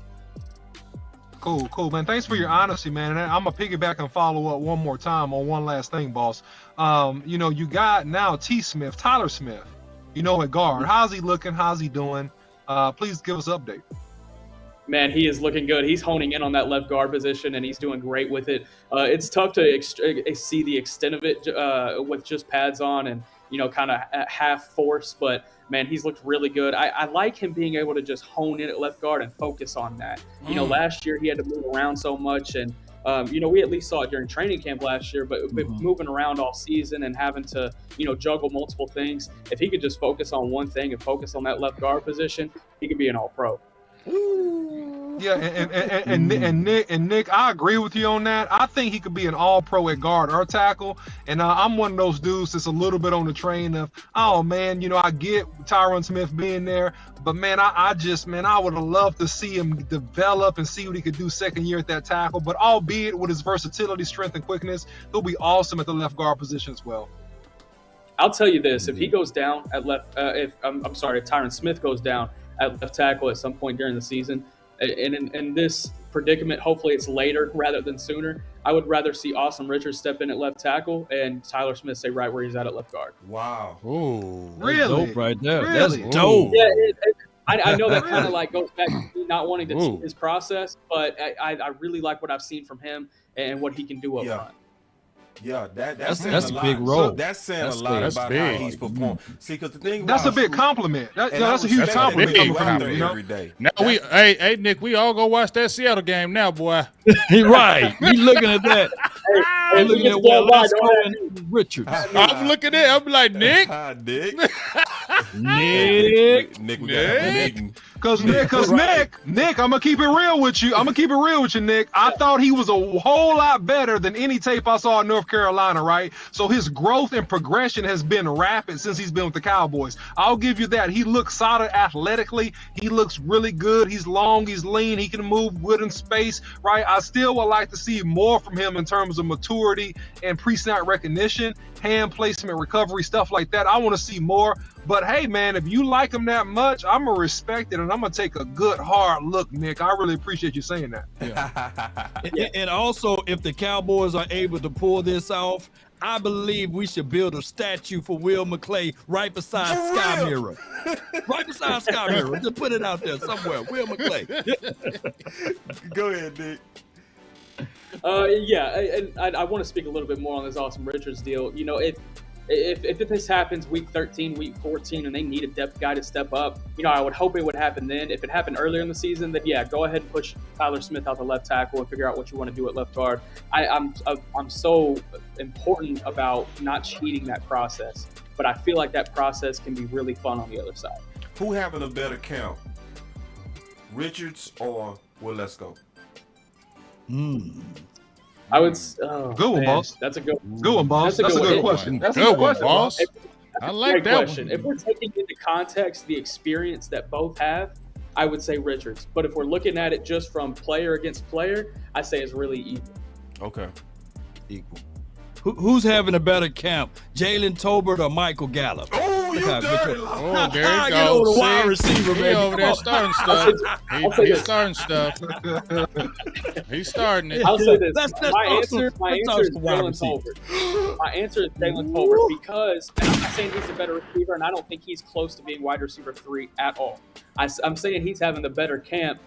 Cool, man. Thanks for your honesty, man. And I'm gonna piggyback and follow up one more time on one last thing, boss. You got now Tyler Smith, at guard. How's he looking? How's he doing? Please give us an update. Man, he is looking good. He's honing in on that left guard position, and he's doing great with it. It's tough to see the extent of it with just pads on and, kind of half force. But, man, he's looked really good. I like him being able to just hone in at left guard and focus on that. Last year he had to move around so much, and, we at least saw it during training camp last year, but moving around all season and having to, juggle multiple things. If he could just focus on one thing and focus on that left guard position, he could be an all-pro. Yeah, and Nick, I agree with you on that. I think he could be an all-pro at guard or tackle. And I'm one of those dudes that's a little bit on the train of, oh man, I get Tyron Smith being there, but man, I would have loved to see him develop and see what he could do second year at that tackle. But albeit with his versatility, strength, and quickness, he'll be awesome at the left guard position as well. I'll tell you this: if he goes down at left, if Tyron Smith goes down at left tackle at some point during the season, and in this predicament, hopefully it's later rather than sooner, I would rather see Austin Richards step in at left tackle and Tyler Smith stay right where he's at left guard. Wow. Ooh. Really? Dope right there. Really? That's dope. Yeah, I know that kind of goes back to me not wanting to see his process, but I really like what I've seen from him and what he can do up front. Yeah, That's saying a big lot. role. That's saying That's a lot big. about That's how he's performed. See, because the thing That's a about big compliment. and I That's a huge respect that compliment because coming you out from there you. You know? every day. Now hey Nick, we all go watch that Seattle game now, boy. Right. You looking at that. Hey, I'm looking if at we get Will to go by, Lesko go ahead. and Richards. I'm looking at it. I'm like, Nick. Dick. Nick. Nick, we gotta have a Nick. meeting. Cause Nick, I'm gonna keep it real with you. Nick. I thought he was a whole lot better than any tape I saw in North Carolina, right? So his growth and progression has been rapid since he's been with the Cowboys. I'll give you that. He looks solid athletically. He looks really good. He's long, he's lean, he can move good in space, right? I still would like to see more from him in terms of maturity and pre-snap recognition, hand placement, recovery, stuff like that. I want to see more. But hey, man, if you like him that much, I'm gonna respect it, and I'm gonna take a good hard look, Nick. I really appreciate you saying that. And also, if the Cowboys are able to pull this off, I believe we should build a statue for Will McClay right beside Sky Mirror. Right beside Sky Mirror. Just put it out there somewhere. Will McClay. Go ahead, Nick. Yeah, and I want to speak a little bit more on this Austin Richards deal. You know, if this happens week 13, week 14, and they need a depth guy to step up, you know, I would hope it would happen then. If it happened earlier in the season, then yeah, go ahead and push Tyler Smith out the left tackle and figure out what you want to do at left guard. I'm so important about not cheating that process, but I feel like that process can be really fun on the other side. Who having a better count, Richards or Will Lesko? I would. Good one, boss. That's a good one, boss. That's a good question. That's a good question, boss. I like that question. one. If we're taking into context the experience that both have, I would say Richards. But if we're looking at it just from player against player, I say it's really equal. Okay. Equal. Who's having a better camp, Jalen Tolbert or Michael Gallup? Oh, you dirty. Oh, there you Get go. over the wide receiver, He baby. over there starting stuff. He's starting stuff. He's starting it. I'll say this. Let's My talk answer is Jalen Tolbert. My answer is Jalen Tolbert because, and I'm not saying he's a better receiver, and I don't think he's close to being wide receiver 3 at all. I'm saying he's having the better camp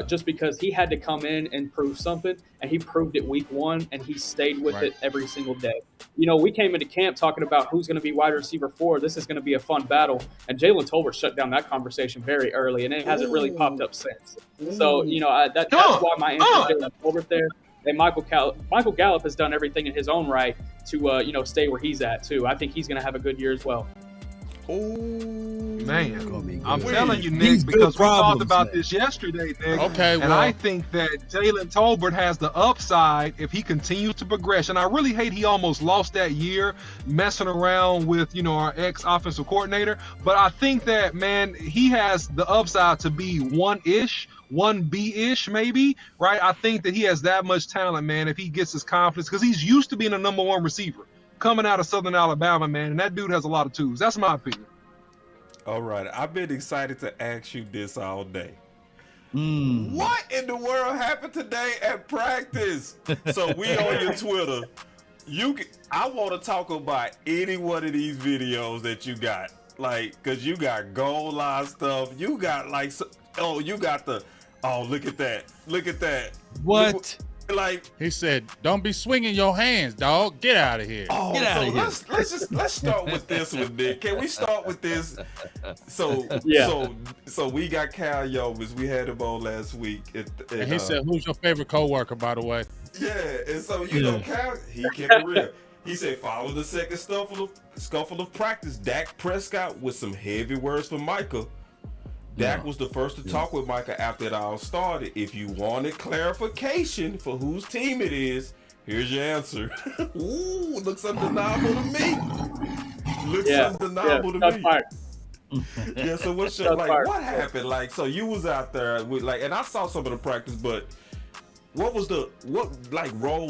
just because he had to come in and prove something, and he proved it week 1, and he stayed with it every single day. You know, we came into camp talking about who's going to be wide receiver 4. This is going to be a fun battle, and Jalen Tolbert shut down that conversation very early, and it hasn't really popped up since. So, you know, that's why my answer is Jalen Tolbert there. And Michael Gallup has done everything in his own right to, you know, stay where he's at, too. I think he's going to have a good year as well. Man, I'm telling you, Nick, because we talked about this yesterday, Nick. Okay, and I think that Jalen Tolbert has the upside if he continues to progress. And I really hate he almost lost that year messing around with, you know, our ex-offensive coordinator. But I think that, man, he has the upside to be 1B-ish maybe, right? I think that he has that much talent, man, if he gets his confidence, because he's used to being a number 1 receiver coming out of Southern Alabama, man, and that dude has a lot of tools. That's my opinion. All right, I've been excited to ask you this all day. What in the world happened today at practice? So we on your Twitter. I want to talk about any one of these videos that you got, like, cause you got goal line stuff. You got like, you got the, look at that. What? Like he said, don't be swinging your hands, dog. Get out of here. Get out of here. Let's start with this one, Nick. Can we start with this? So we got Cal Yovis. We had him on last week. And he said, who's your favorite coworker, by the way? Yeah, and so you know, Cal, he kept it real. He said, follow the second scuffle of practice. Dak Prescott with some heavy words for Micah. Dak was the first to talk with Micah after it all started. If you wanted clarification for whose team it is, here's your answer. Ooh, looks undeniable to me. Undeniable to me. Yeah, so what's your, like, what happened? Like, so you was out there with, like, and I saw some of the practice, but what rose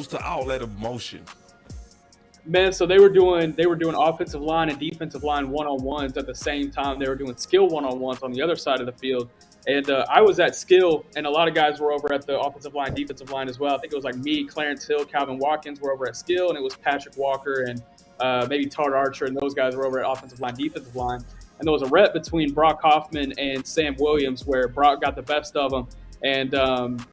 to all that emotion? Man, so they were doing offensive line and defensive line one-on-ones at the same time. They were doing skill one-on-ones on the other side of the field. And I was at skill, and a lot of guys were over at the offensive line, defensive line as well. I think it was like me, Clarence Hill, Calvin Watkins were over at skill, and it was Patrick Walker and maybe Todd Archer, and those guys were over at offensive line, defensive line. And there was a rep between Brock Hoffman and Sam Williams where Brock got the best of him. And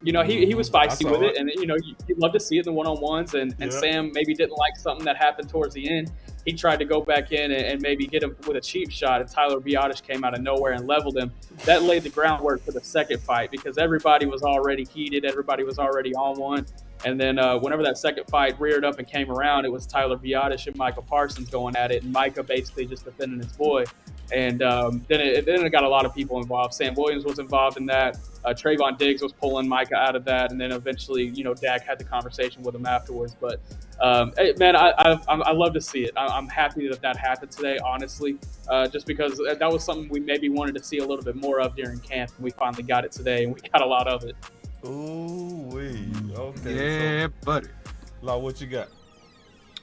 he was feisty with it, and you'd love to see it in the one-on-ones. And Sam maybe didn't like something that happened towards the end. He tried to go back in and maybe hit him with a cheap shot, and Tyler Biotish came out of nowhere and leveled him. That laid the groundwork for the second fight because everybody was already heated, everybody was already on one. And then whenever that second fight reared up and came around, it was Tyler Biotish and Micah Parsons going at it, and Micah basically just defending his boy. And then it got a lot of people involved. Sam Williams was involved in that. Trayvon Diggs was pulling Micah out of that, and then eventually, Dak had the conversation with him afterwards. But hey, man, I love to see it. I'm happy that happened today, honestly, just because that was something we maybe wanted to see a little bit more of during camp, and we finally got it today, and we got a lot of it. Ooh wee. Okay. Yeah, buddy. Law, what you got?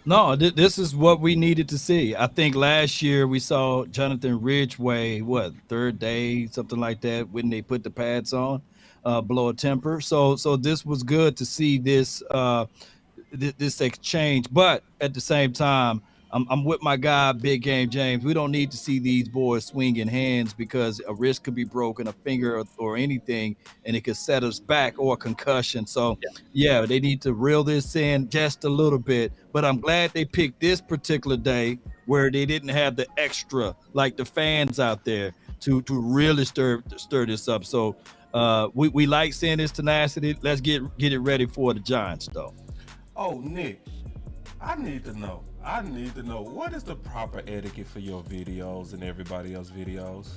No, this is what we needed to see. I think last year we saw Jonathan Ridgway, third day, something like that, when they put the pads on, blow a temper. So this was good to see this this exchange. But at the same time, I'm with my guy, Big Game James. We don't need to see these boys swinging hands because a wrist could be broken, a finger or anything, and it could set us back, or a concussion. So, yeah, they need to reel this in just a little bit. But I'm glad they picked this particular day where they didn't have the extra, like the fans out there, to really stir this up. So we like seeing this tenacity. Let's get it ready for the Giants, though. Oh, Nick, I need to know what is the proper etiquette for your videos and everybody else's videos?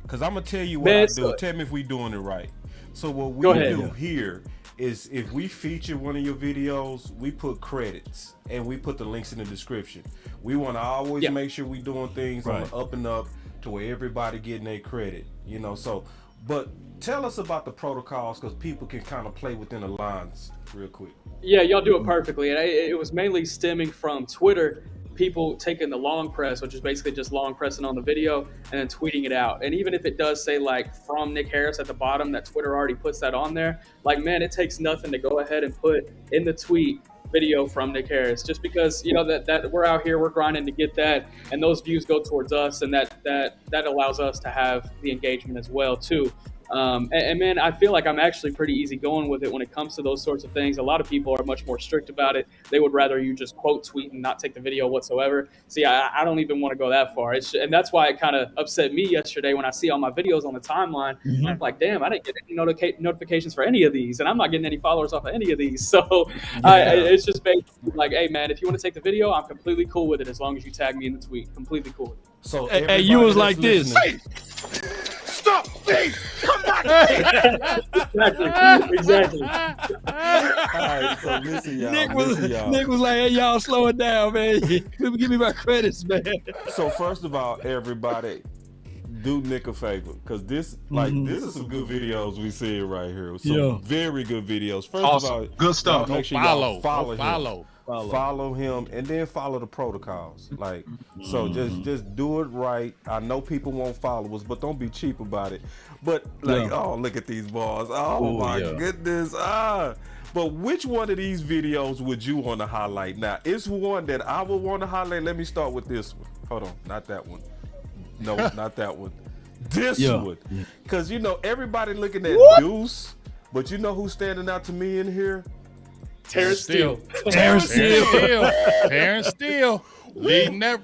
Because I'm gonna tell you what I do. Tell me if we doing it right. So what we do here is, if we feature one of your videos, we put credits and we put the links in the description. We want to always make sure we doing things on the up and up to where everybody getting their credit. So, but tell us about the protocols, because people can kind of play within the lines real quick. Yeah, y'all do it perfectly. And it was mainly stemming from Twitter, people taking the long press, which is basically just long pressing on the video and then tweeting it out. And even if it does say like from Nick Harris at the bottom, that Twitter already puts that on there. Like, man, it takes nothing to go ahead and put in the tweet video from Nick Harris, just because that we're out here, we're grinding to get that, and those views go towards us, and that allows us to have the engagement as well too. And man, I feel like I'm actually pretty easy going with it when it comes to those sorts of things. A lot of people are much more strict about it. They would rather you just quote tweet and not take the video whatsoever. See, I don't even want to go that far. And that's why it kind of upset me yesterday when I see all my videos on the timeline. Mm-hmm. I'm like, damn, I didn't get any notifications for any of these, and I'm not getting any followers off of any of these. So it's just basically like, hey man, if you want to take the video, I'm completely cool with it as long as you tag me in the tweet. Completely cool with it. So hey, you was like this. Stop! Hey, come back! Exactly. All right, so listen, y'all. Nick was like, hey, y'all slow it down, man. Give me my credits, man. So first of all, everybody, do Nick a favor, because this is some good videos we see right here. Some very good videos. First of all, good stuff. Make sure y'all follow him, and then follow the protocols. So just do it right. I know people won't follow us, but don't be cheap about it. But oh, look at these balls. Oh my goodness. But which one of these videos would you want to highlight? Now, it's one that I would want to highlight. Let me start with this one. Hold on, not that one. No, not that one. This one. Because everybody looking at Deuce, but you know who's standing out to me in here? Terence Steele. Terence Steele. Leading that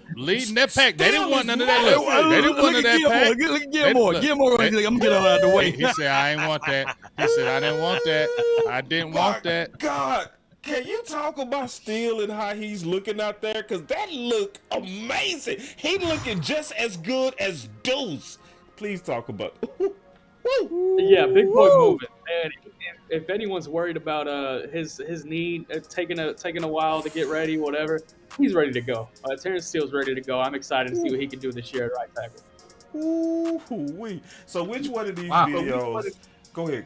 pack. They didn't want none of that. They didn't want none of that pack. Look at Gilmore. I'm gonna get all out of the way. He said, I ain't want that. He said, I didn't want that. I didn't want that. God, can you talk about Steele and how he's looking out there? Because that look amazing. He looking just as good as Deuce. Please talk about it. Yeah, big boy moving. Man, if anyone's worried about his knee taking a while to get ready, whatever, he's ready to go. Terence Steele's ready to go. I'm excited to see what he can do this year at right tackle. Ooh-wee. So which one of these videos? Go ahead.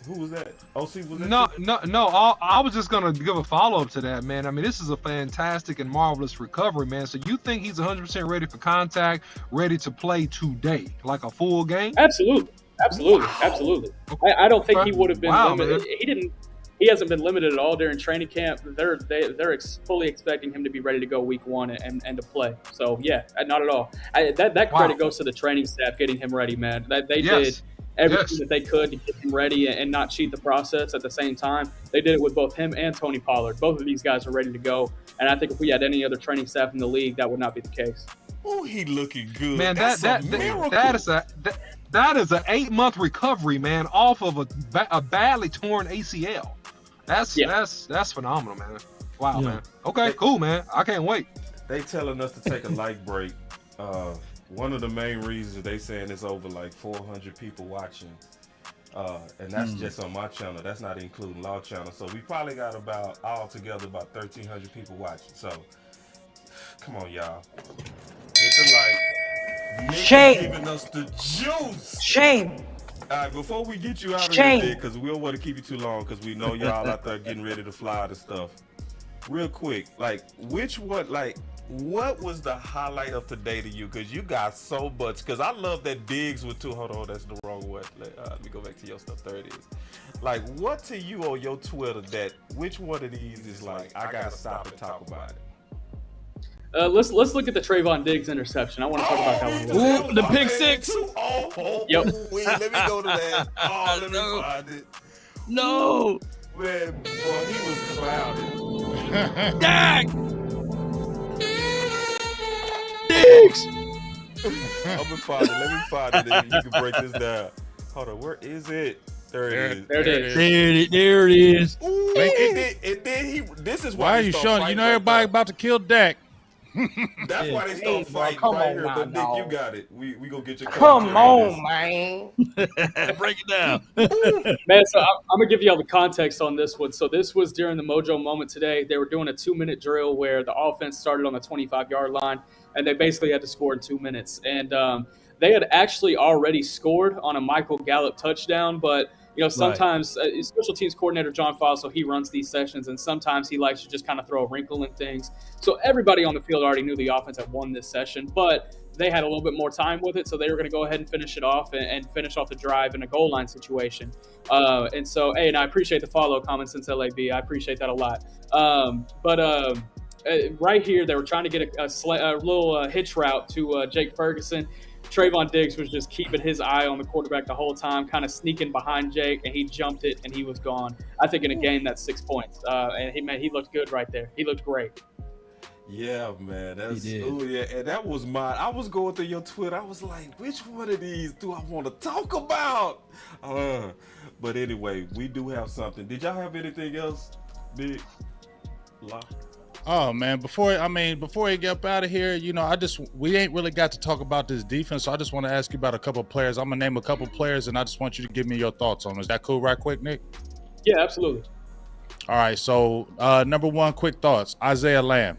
Who was that? OC, was that? No. I was just gonna give a follow-up to that, man. I mean, this is a fantastic and marvelous recovery, man. So you think he's 100% ready for contact, ready to play today, like a full game? Absolutely. I don't think he would have been limited. Man. He hasn't been limited at all during training camp. They're fully expecting him to be ready to go week one and to play. So yeah, not at all. That credit goes to the training staff getting him ready, man. They did everything that they could to get him ready and not cheat the process at the same time. They did it with both him and Tony Pollard. Both of these guys are ready to go. And I think if we had any other training staff in the league, that would not be the case. Oh, he looking good. Man, That's a miracle. that is an 8-month recovery, man, off of a badly torn ACL. That's phenomenal, man. Wow, man. Okay, cool, man. I can't wait. They telling us to take a light break. One of the main reasons they saying it's over like 400 people watching. And that's just on my channel. That's not including Law Channel. So we probably got about 1,300 people watching. So come on, y'all. Hit the like. Nick Shame. is giving us the juice. Shame. All right, before we get you out of Shame. here, because we don't want to keep you too long, because we know y'all out there getting ready to fly out and stuff. Real quick, like, what was the highlight of today to you? Because you got so much. Because I love that Diggs with two. Hold on, that's the wrong one. Let me go back to your stuff. There it is. Like, what to you on your Twitter which one of these is like, I gotta stop and talk about it? Let's look at the Trayvon Diggs interception. I want to talk about that one. Ooh, the pick six. Yep. Wait, let me go to that. Oh, let me find it. No. Man, boy, he was clouded. Dak. Diggs. I'm gonna find it. Let me find it. And you can break this down. Hold on, where is it? There it is. There it is. There it is. Ooh, and then this is Why are you showing? You know everybody about to kill Dak. That's why they start fighting right here. But Nick, you got it. We gonna get your Come on, man. Break it down. Man, so I'm going to give you all the context on this one. So this was during the Mojo moment today. They were doing a 2-minute drill where the offense started on the 25-yard line, and they basically had to score in 2 minutes. And they had actually already scored on a Michael Gallup touchdown, but sometimes special teams coordinator John Fossil, he runs these sessions, and sometimes he likes to just kind of throw a wrinkle in things. So everybody on the field already knew the offense had won this session, but they had a little bit more time with it, so they were going to go ahead and finish it off and finish off the drive in a goal line situation. And so, and I appreciate the follow comment since LAB. I appreciate that a lot. But right here, they were trying to get a little hitch route to Jake Ferguson. Trayvon Diggs was just keeping his eye on the quarterback the whole time, kind of sneaking behind Jake, and he jumped it, and he was gone. I think in a game, that's 6 points. And he looked good right there. He looked great. Yeah, man. And that was mine. I was going through your Twitter. I was like, which one of these do I want to talk about? But anyway, we do have something. Did y'all have anything else, Big Lock? Oh man, before you get up out of here, we ain't really got to talk about this defense, so I just want to ask you about a couple of players. I'm gonna name a couple of players, and I just want you to give me your thoughts on it. Is that cool, right quick, Nick? Yeah, absolutely. All right, so number one, quick thoughts. Isaiah Lamb.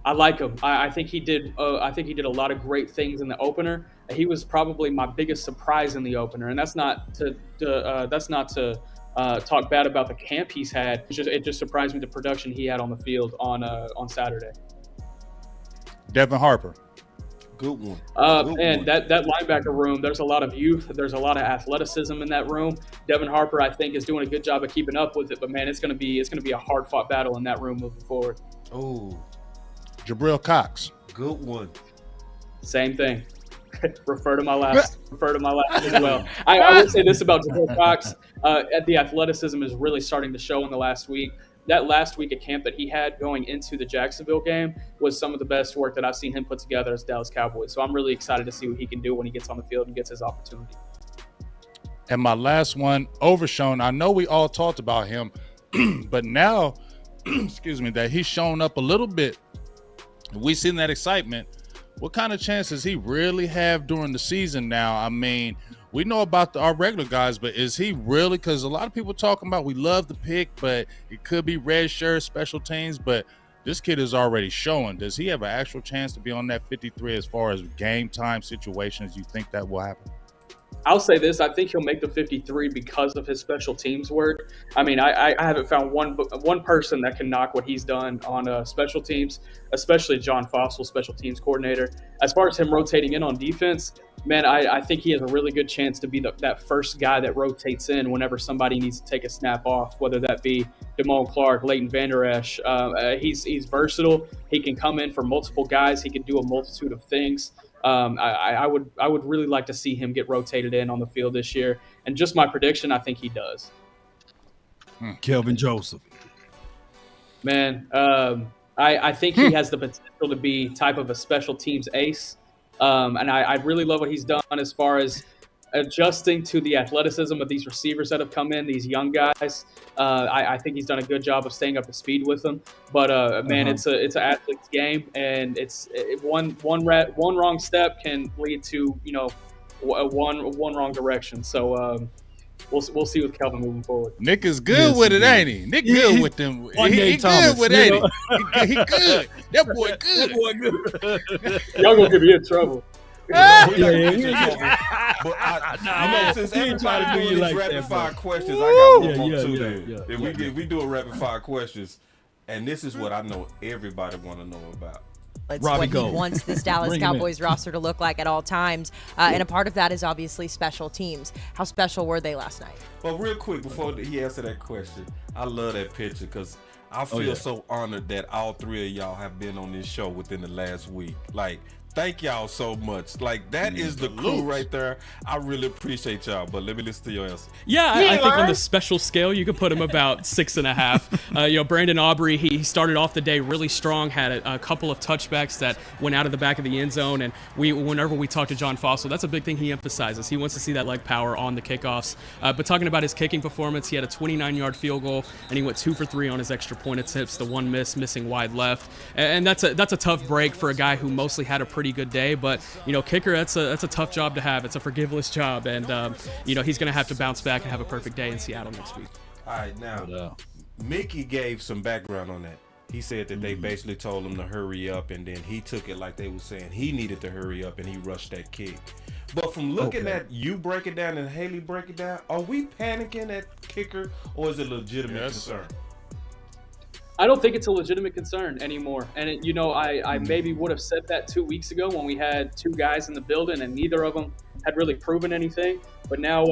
I like him. I think he did. I think he did a lot of great things in the opener. He was probably my biggest surprise in the opener, and that's not to talk bad about the camp he's had. It just surprised me the production he had on the field on Saturday. Devin Harper. Good one. And that linebacker room, there's a lot of youth. There's a lot of athleticism in that room. Devin Harper, I think, is doing a good job of keeping up with it. But man, it's gonna be a hard fought battle in that room moving forward. Oh, Jabril Cox. Good one. Same thing. Refer to my last as well. I would say this about Jabril Cox. The athleticism is really starting to show in the last week. That last week at camp that he had going into the Jacksonville game was some of the best work that I've seen him put together as Dallas Cowboys. So I'm really excited to see what he can do when he gets on the field and gets his opportunity. And my last one, Overshown. I know we all talked about him, but now, that he's shown up a little bit. We've seen that excitement. What kind of chance does he really have during the season now? I mean, we know about our regular guys, but is he really? Because a lot of people talking about we love the pick, but it could be red shirt, special teams. But this kid is already showing. Does he have an actual chance to be on that 53 as far as game time situations? You think that will happen? I'll say this. I think he'll make the 53 because of his special teams work. I mean, I haven't found one person that can knock what he's done on special teams, especially John Fossil, special teams coordinator. As far as him rotating in on defense, man, I think he has a really good chance to be that first guy that rotates in whenever somebody needs to take a snap off, whether that be Damone Clark, Leighton Vander Esch. He's versatile. He can come in for multiple guys. He can do a multitude of things. I would really like to see him get rotated in on the field this year. And just my prediction, I think he does. Kelvin Joseph. Man, I think he has the potential to be type of a special teams ace. And I really love what he's done as far as adjusting to the athleticism of these receivers that have come in, these young guys. I think he's done a good job of staying up to speed with them. But man, it's an athlete's game, and one wrong step can lead to one wrong direction. So we'll see with Kelvin moving forward. Nick is good with it, ain't he? Nick good with them. He good with it, ain't he? He good. That boy good. Y'all gonna get me in trouble. But since everybody doing these rapid fire questions, I got one more too. If we do a rapid fire questions, and this is what I know everybody want to know about. It's what he wants this Dallas Cowboys roster to look like at all times. And a part of that is obviously special teams. How special were they last night? Well, real quick, before he answered that question, I love that picture because I feel so honored that all three of y'all have been on this show within the last week. Like, thank y'all so much. Like, that is the crew right there. I really appreciate y'all, but let me listen to your answer. Yeah, I think on the special scale, you could put him about 6.5. Brandon Aubrey, he started off the day really strong, had a couple of touchbacks that went out of the back of the end zone, and whenever we talk to John Fossil, that's a big thing he emphasizes. He wants to see that leg power on the kickoffs. But talking about his kicking performance, he had a 29-yard field goal, and he went 2 for 3 on his extra point attempts, the one missing wide left. And that's a tough break for a guy who mostly had a pretty good day, but kicker, that's a tough job to have. It's a forgiveless job, and he's going to have to bounce back and have a perfect day in Seattle next week. All right, now Mickey gave some background on that. He said that they basically told him to hurry up, and then he took it like they were saying he needed to hurry up, and he rushed that kick. But from looking at you break it down and Haley break it down, are we panicking at kicker, or is it a legitimate concern? I don't think it's a legitimate concern anymore. And, I maybe would have said that 2 weeks ago when we had two guys in the building and neither of them had really proven anything. But now,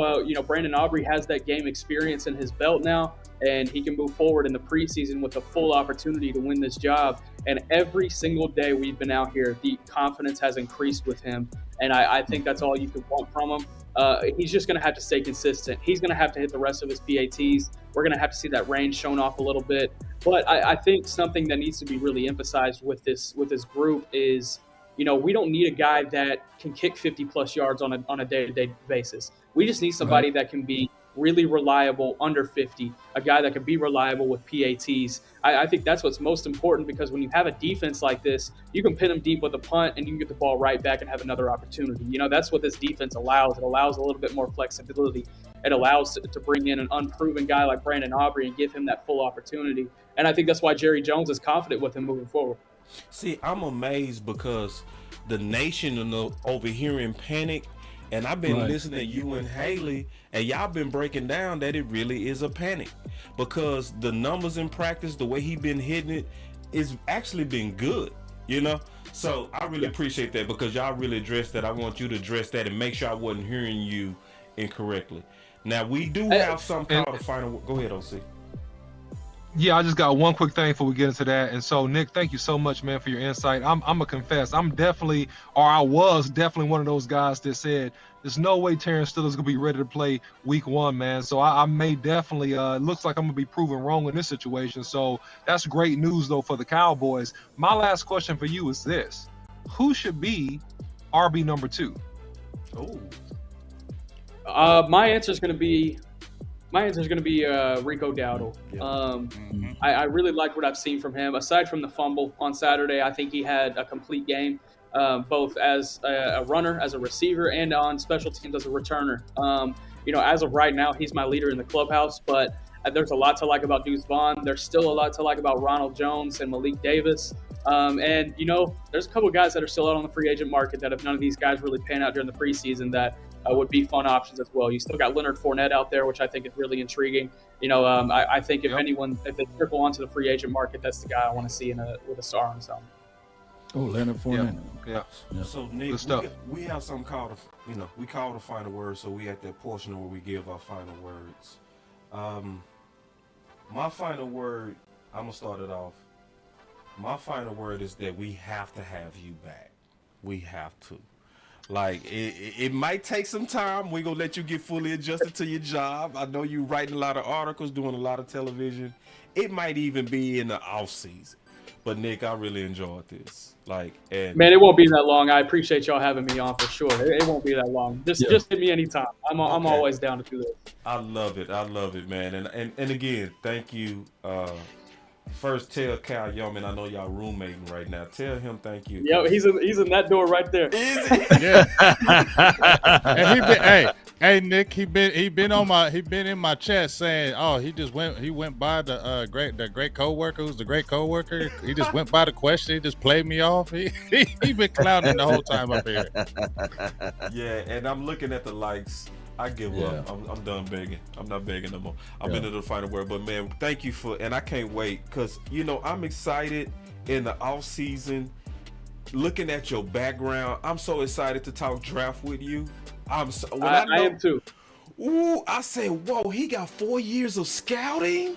Brandon Aubrey has that game experience in his belt now, and he can move forward in the preseason with a full opportunity to win this job. And every single day we've been out here, the confidence has increased with him. And I think that's all you can want from him. He's just going to have to stay consistent. He's going to have to hit the rest of his PATs. We're going to have to see that range shown off a little bit. But I think something that needs to be really emphasized with this group is, we don't need a guy that can kick 50-plus yards on a day-to-day basis. We just need somebody that can be really reliable under 50, a guy that can be reliable with PATs. I think that's what's most important, because when you have a defense like this, you can pin them deep with a punt and you can get the ball right back and have another opportunity. That's what this defense allows. It allows a little bit more flexibility. It allows to bring in an unproven guy like Brandon Aubrey and give him that full opportunity. And I think that's why Jerry Jones is confident with him moving forward. See, I'm amazed because the nation over here in panic, and I've been listening to you and Haley, and y'all been breaking down that it really is a panic, because the numbers in practice, the way he been hitting it, is actually been good, So I really appreciate that, because y'all really addressed that. I want you to address that and make sure I wasn't hearing you incorrectly. Now, we do have some called the final. Go ahead, OC. Yeah, I just got one quick thing before we get into that. And so, Nick, thank you so much, man, for your insight. I'm gonna confess, I was definitely one of those guys that said there's no way Terence Steele is gonna be ready to play week 1, man. So I may definitely it looks like I'm gonna be proven wrong in this situation. So that's great news though for the Cowboys. My last question for you is this: who should be RB number 2? My answer is going to be Rico Dowdle. I really like what I've seen from him. Aside from the fumble on Saturday, I think he had a complete game, both as a runner, as a receiver, and on special teams as a returner. As of right now, he's my leader in the clubhouse, but there's a lot to like about Deuce Vaughn. There's still a lot to like about Ronald Jones and Malik Davis. And there's a couple of guys that are still out on the free agent market that if none of these guys really pan out during the preseason that would be fun options as well. You still got Leonard Fournette out there, which I think is really intriguing. I think if they trickle onto the free agent market, that's the guy I want to see with a star on his helmet. Oh, Leonard Fournette. Yeah. So Nick, Good stuff. we have something called we call the final word. So we at that portion where we give our final words. My final word, I'm gonna start it off. My final word is that we have to have you back. We have to. Like it might take some time. We're gonna let you get fully adjusted to your job. I know you writing a lot of articles, doing a lot of television. It might even be in the off season. But Nick, I really enjoyed this. Man, it won't be that long. I appreciate y'all having me on for sure. It won't be that long. Just hit me anytime. I'm always down to do this. I love it, man. And again, thank you. First, tell Cal Yeoman, I know y'all roommating right now. Tell him thank you. Yeah, he's in that door right there. Is he? Yeah. Hey Nick, he been in my chat saying, oh, he went by the great coworker who's the great coworker. He just went by the question. He just played me off. He been clowning the whole time up here. Yeah, and I'm looking at the likes. I give up. I'm done begging. I'm not begging no more. I've been to the final word, but man, thank you and I can't wait because I'm excited in the off season. Looking at your background, I'm so excited to talk draft with you. I am too. Ooh, I said, whoa, he got 4 years of scouting.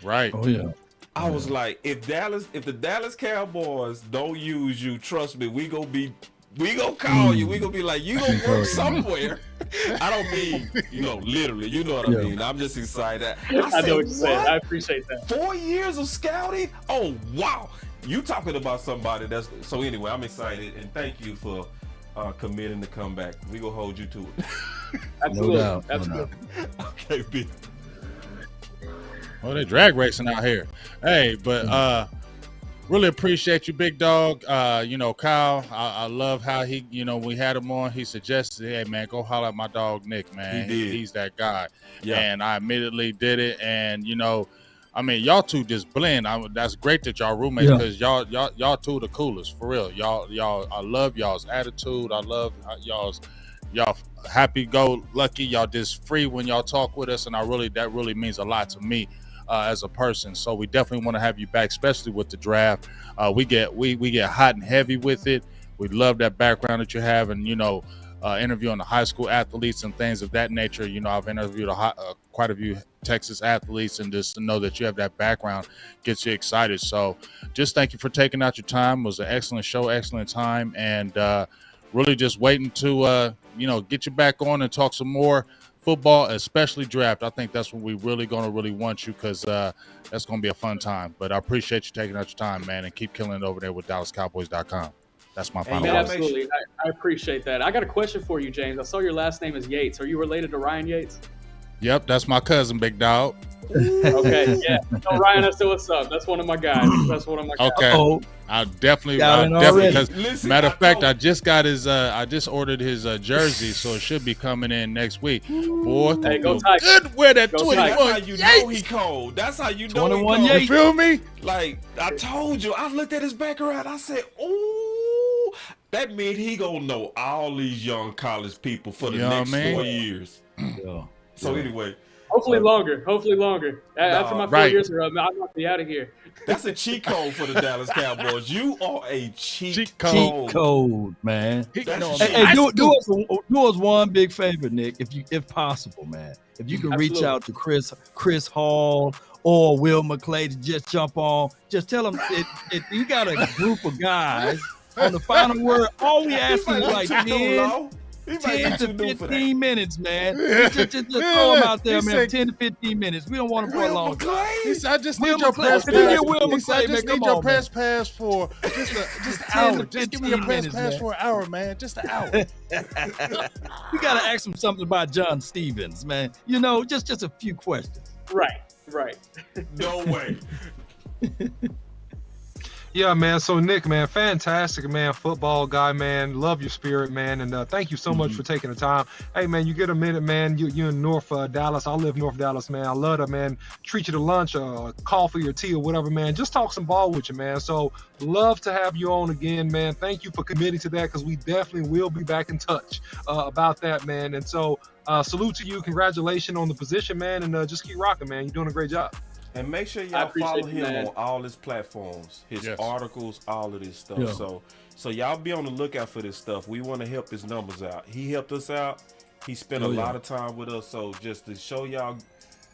Right. Oh yeah. I was like, if the Dallas Cowboys don't use you, trust me, we gonna call you. We gonna be like, you gonna work somewhere. I don't mean, literally. You know what I mean. I'm just excited. I know what you're saying. I appreciate that. 4 years of scouting? Oh wow. You talking about somebody that's so anyway, I'm excited and thank you for committing to come back. We gonna hold you to it. Absolutely. No doubt. Absolutely. Okay, B. Well, they drag racing out here. Hey, but really appreciate you, big dog. Kyle, I love how he, we had him on. He suggested, hey man, go holler at my dog Nick, man. He did. He's that guy. Yeah. And I immediately did it. And y'all two just blend. That's great that y'all roommates because y'all two the coolest for real. Y'all. I love y'all's attitude. I love y'all happy go lucky. Y'all just free when y'all talk with us, and that really means a lot to me as a person. So we definitely want to have you back, especially with the draft. We get hot and heavy with it. We love that background that you have, and interviewing the high school athletes and things of that nature. I've interviewed quite a few Texas athletes, and just to know that you have that background gets you excited. So just thank you for taking out your time. It was an excellent show, excellent time, and really just waiting to get you back on and talk some more football, especially draft. I think that's when we really want you because that's going to be a fun time. But I appreciate you taking out your time, man, and keep killing it over there with DallasCowboys.com. That's my final word. Absolutely. I appreciate that. I got a question for you, James. I saw your last name is Yates. Are you related to Ryan Yates? Yep, that's my cousin, big dog. Okay, yeah. So Ryan, I said what's up. That's one of my guys. Okay. I'll definitely because matter of fact, I just ordered his jersey, so it should be coming in next week. Boy, hey, go Tigers. Good wear that 21. That's how you know he cold. That's how you know 21 he cold. You feel me? Like I told you, I looked at his background. I said, "Ooh, that means he gonna know all these young college people for the next 4 years." So anyway. Hopefully longer. After my 4 years are up, I'm gonna be out of here. That's a cheat code for the Dallas Cowboys. You are a cheat code. Cheat code, man. Hey, do us one big favor, Nick, if possible, man. If you can reach out to Chris Hall or Will McClay to just jump on, just tell them if you got a group of guys on the final word. All we ask is like 10 to 15 minutes, man. Just throw them out there, man. 10 to 15 minutes. We don't want them for a long time. I just need your press pass. I just need your press pass for just an hour. Just give me your press pass for an hour, man. Just an hour. We got to ask him something about John Stevens, man. Just a few questions. Right. No way. Yeah, man. So Nick, man, fantastic, man, football guy, man. Love your spirit, man, and thank you so much for taking the time. Hey, man, you get a minute, man. You in North Dallas. I live North Dallas, man. I love to, man, treat you to lunch or coffee or tea or whatever, man. Just talk some ball with you, man. So love to have you on again, man. Thank you for committing to that because we definitely will be back in touch about that, man. And so salute to you. Congratulations on the position, man, and just keep rocking, man. You're doing a great job. And make sure I y'all appreciate follow you, him man. on all his platforms, his Yes. articles, all of this stuff. Yeah. So y'all be on the lookout for this stuff. We want to help his numbers out. He helped us out. He spent a lot of time with us. So just to show y'all,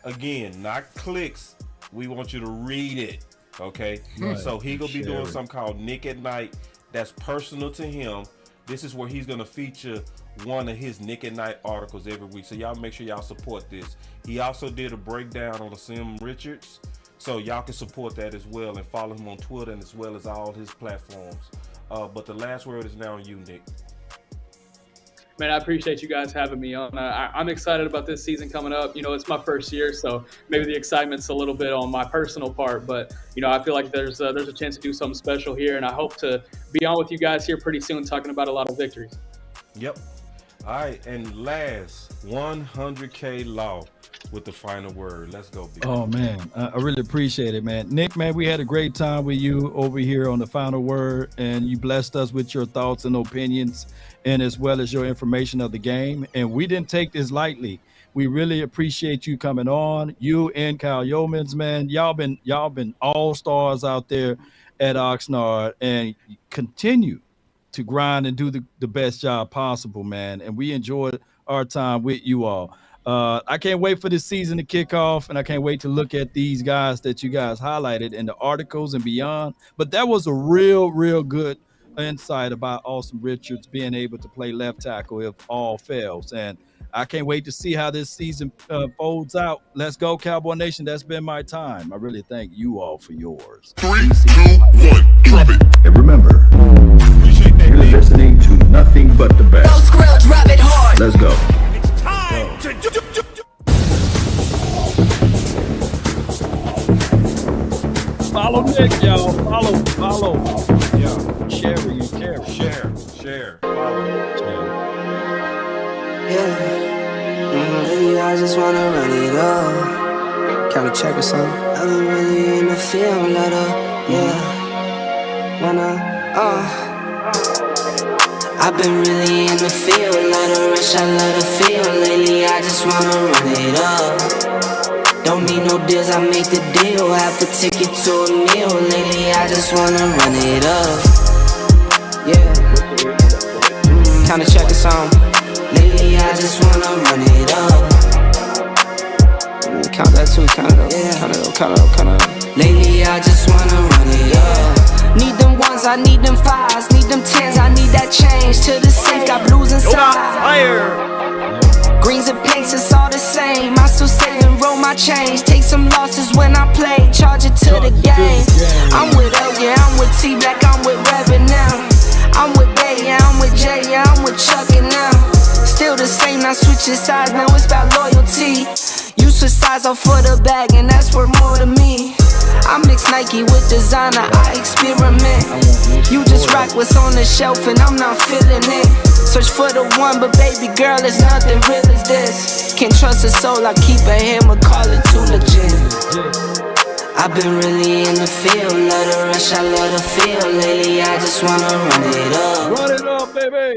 again, not clicks. We want you to read it. Okay. Right. So he gonna be doing Share it. something called Nick at Night. That's personal to him. This is where he's gonna feature one of his Nick at Night articles every week. So y'all make sure y'all support this. He also did a breakdown on the Sim Richards. So y'all can support that as well and follow him on Twitter and as well as all his platforms. But the last word is now on you, Nick. Man, I appreciate you guys having me on. I'm excited about this season coming up. You know, it's my first year, so maybe the excitement's a little bit on my personal part. But, you know, I feel like there's a chance to do something special here, and I hope to be on with you guys here pretty soon talking about a lot of victories. Yep. All right, and last, 100K Law with the final word. Let's go, B. Oh man, I really appreciate it, man. Nick, man, we had a great time with you over here on the final word, and you blessed us with your thoughts and opinions, and as well as your information of the game. And we didn't take this lightly. We really appreciate you coming on. You and Kyle Yeomans, man, y'all been all stars out there at Oxnard, and continue to grind and do the best job possible, man. And we enjoyed our time with you all. I can't wait for this season to kick off, and I can't wait to look at these guys that you guys highlighted in the articles and beyond. But that was a real good insight about Austin Richards being able to play left tackle if all fails. And I can't wait to see how this season folds out. Let's go, Cowboy Nation. That's been my time. I really thank you all for yours. 3, 2, 1, drop it. And remember, you're listening to nothing but the best. Let's go. Time to do. Follow Nick, y'all. Follow. Yeah. Share. Share. Follow. Yeah, I just wanna run it up. Kinda check or something. I've been really in the field, let up. Yeah. I've been really in the field, let her rush, I let her feel. Lately, I just wanna run it up. Don't need no deals, I make the deal. Half a ticket to a meal. Lately, I just wanna run it up. Yeah. Kinda check or something. Lately, I just wanna run it up. Count that too, count it up. Yeah. Count it up. Lately, I just wanna run it up. Need them ones, I need them fives, need them tens, I need that change. To the safe, got blues inside. Greens and pinks, it's all the same. I still save and roll my change. Take some losses when I play, charge it to the game. I'm with L, yeah, I'm with T Black, I'm with Reverend now. I'm with Bay, yeah, I'm with Jay, yeah, I'm with Chuck and now. Still the same, not switching sides, now it's about loyalty. You switch sides off for the bag, and that's worth more to me. I mix Nike with designer, I experiment. You just rock what's on the shelf and I'm not feeling it. Search for the one, but baby girl, it's nothing real as this. Can't trust a soul, I keep a hammer, call it too legit. I've been really in the field, let her rush, I let her feel. Lately, I just wanna run it up. Run it up, baby.